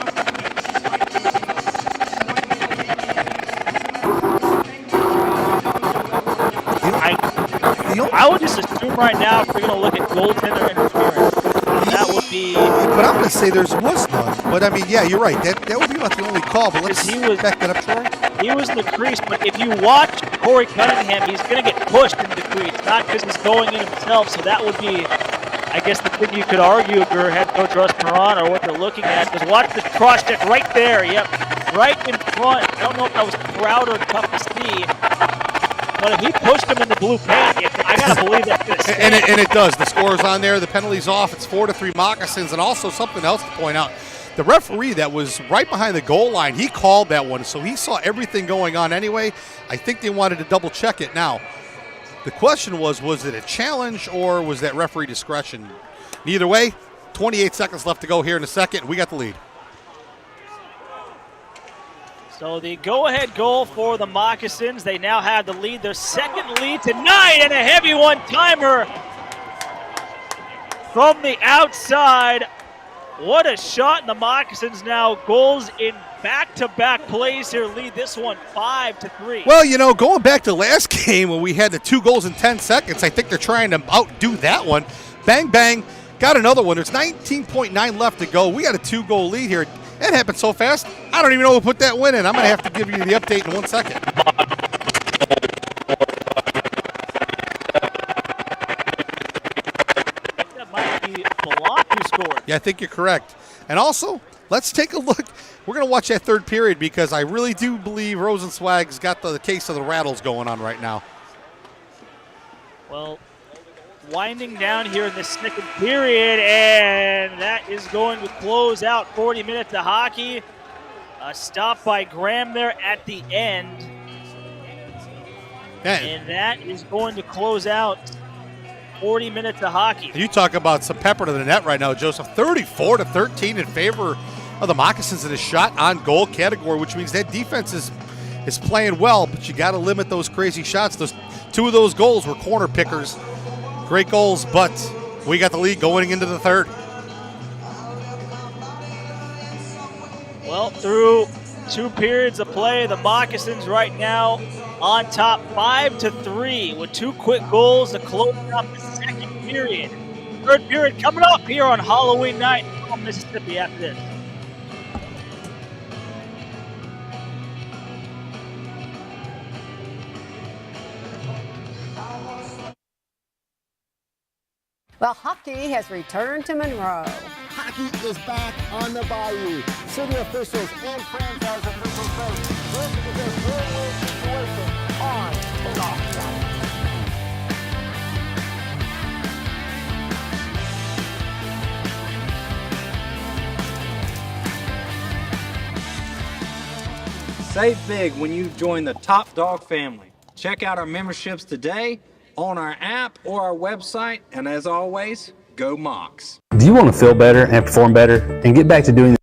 A: I would just assume right now, if we're going to look at goaltender interference, that would be.
B: But I'm going to say there was none. But I mean, yeah, you're right. That would be about the only call. But let's back that up, Troy.
A: He was in the crease, but if you watch Corey Cunningham, he's going to get pushed into the crease, not because he's going in himself. So that would be, I guess, the thing you could argue if you're head coach Russ Moran or what they're looking at. Because watch the cross check right there. Yep, right in front. I don't know if that was crowd or tough to see. But if he pushed him in the blue paint, I got to believe that's going to stand.
B: And it does. The score's on there. The penalty's off. It's 4-3 Moccasins. And also something else to point out. The referee that was right behind the goal line, he called that one. So he saw everything going on anyway. I think they wanted to double check it. Now, the question was it a challenge or was that referee discretion? Either way, 28 seconds left to go here in the second. We got the lead.
A: So the go-ahead goal for the Moccasins. They now have the lead, their second lead tonight, and a heavy one-timer from the outside. What a shot, and the Moccasins now goals in back-to-back plays here, lead this one 5-3.
B: Well, you know, going back to last game when we had the 2 goals in 10 seconds, I think they're trying to outdo that one. Bang, bang, got another one. There's 19.9 left to go. We got a 2-goal lead here. That happened so fast, I don't even know who put that win in. I'm going to have to give you the update in 1 second.
A: That might be Block who scored.
B: Yeah, I think you're correct. And also, let's take a look. We're going to watch that third period because I really do believe Rosenswag's got the case of the rattles going on right now.
A: Well, winding down here in the second period, and that is going to close out 40 minutes of hockey. A stop by Graham there at the end. And that is going to close out 40 minutes of hockey.
B: You talk about some pepper to the net right now, Joseph. 34-13 in favor of the Moccasins in the shot on goal category, which means that defense is playing well, but you got to limit those crazy shots. Those 2 of those goals were corner pickers. Great goals, but we got the lead going into the third.
A: Well, through 2 periods of play, the Moccasins right now on top 5-3 with 2 quick goals to close out the second period. Third period coming up here on Halloween night in Mississippi after this.
J: Well, hockey has returned to Monroe.
F: Hockey is back on the Bayou. City officials and franchise officials say this is a win-win situation on and off the ice.
G: Save big when you join the Top Dog family. Check out our memberships today on our app or our website, and as always, go Mocs.
I: Do you want to feel better and perform better and get back to doing it?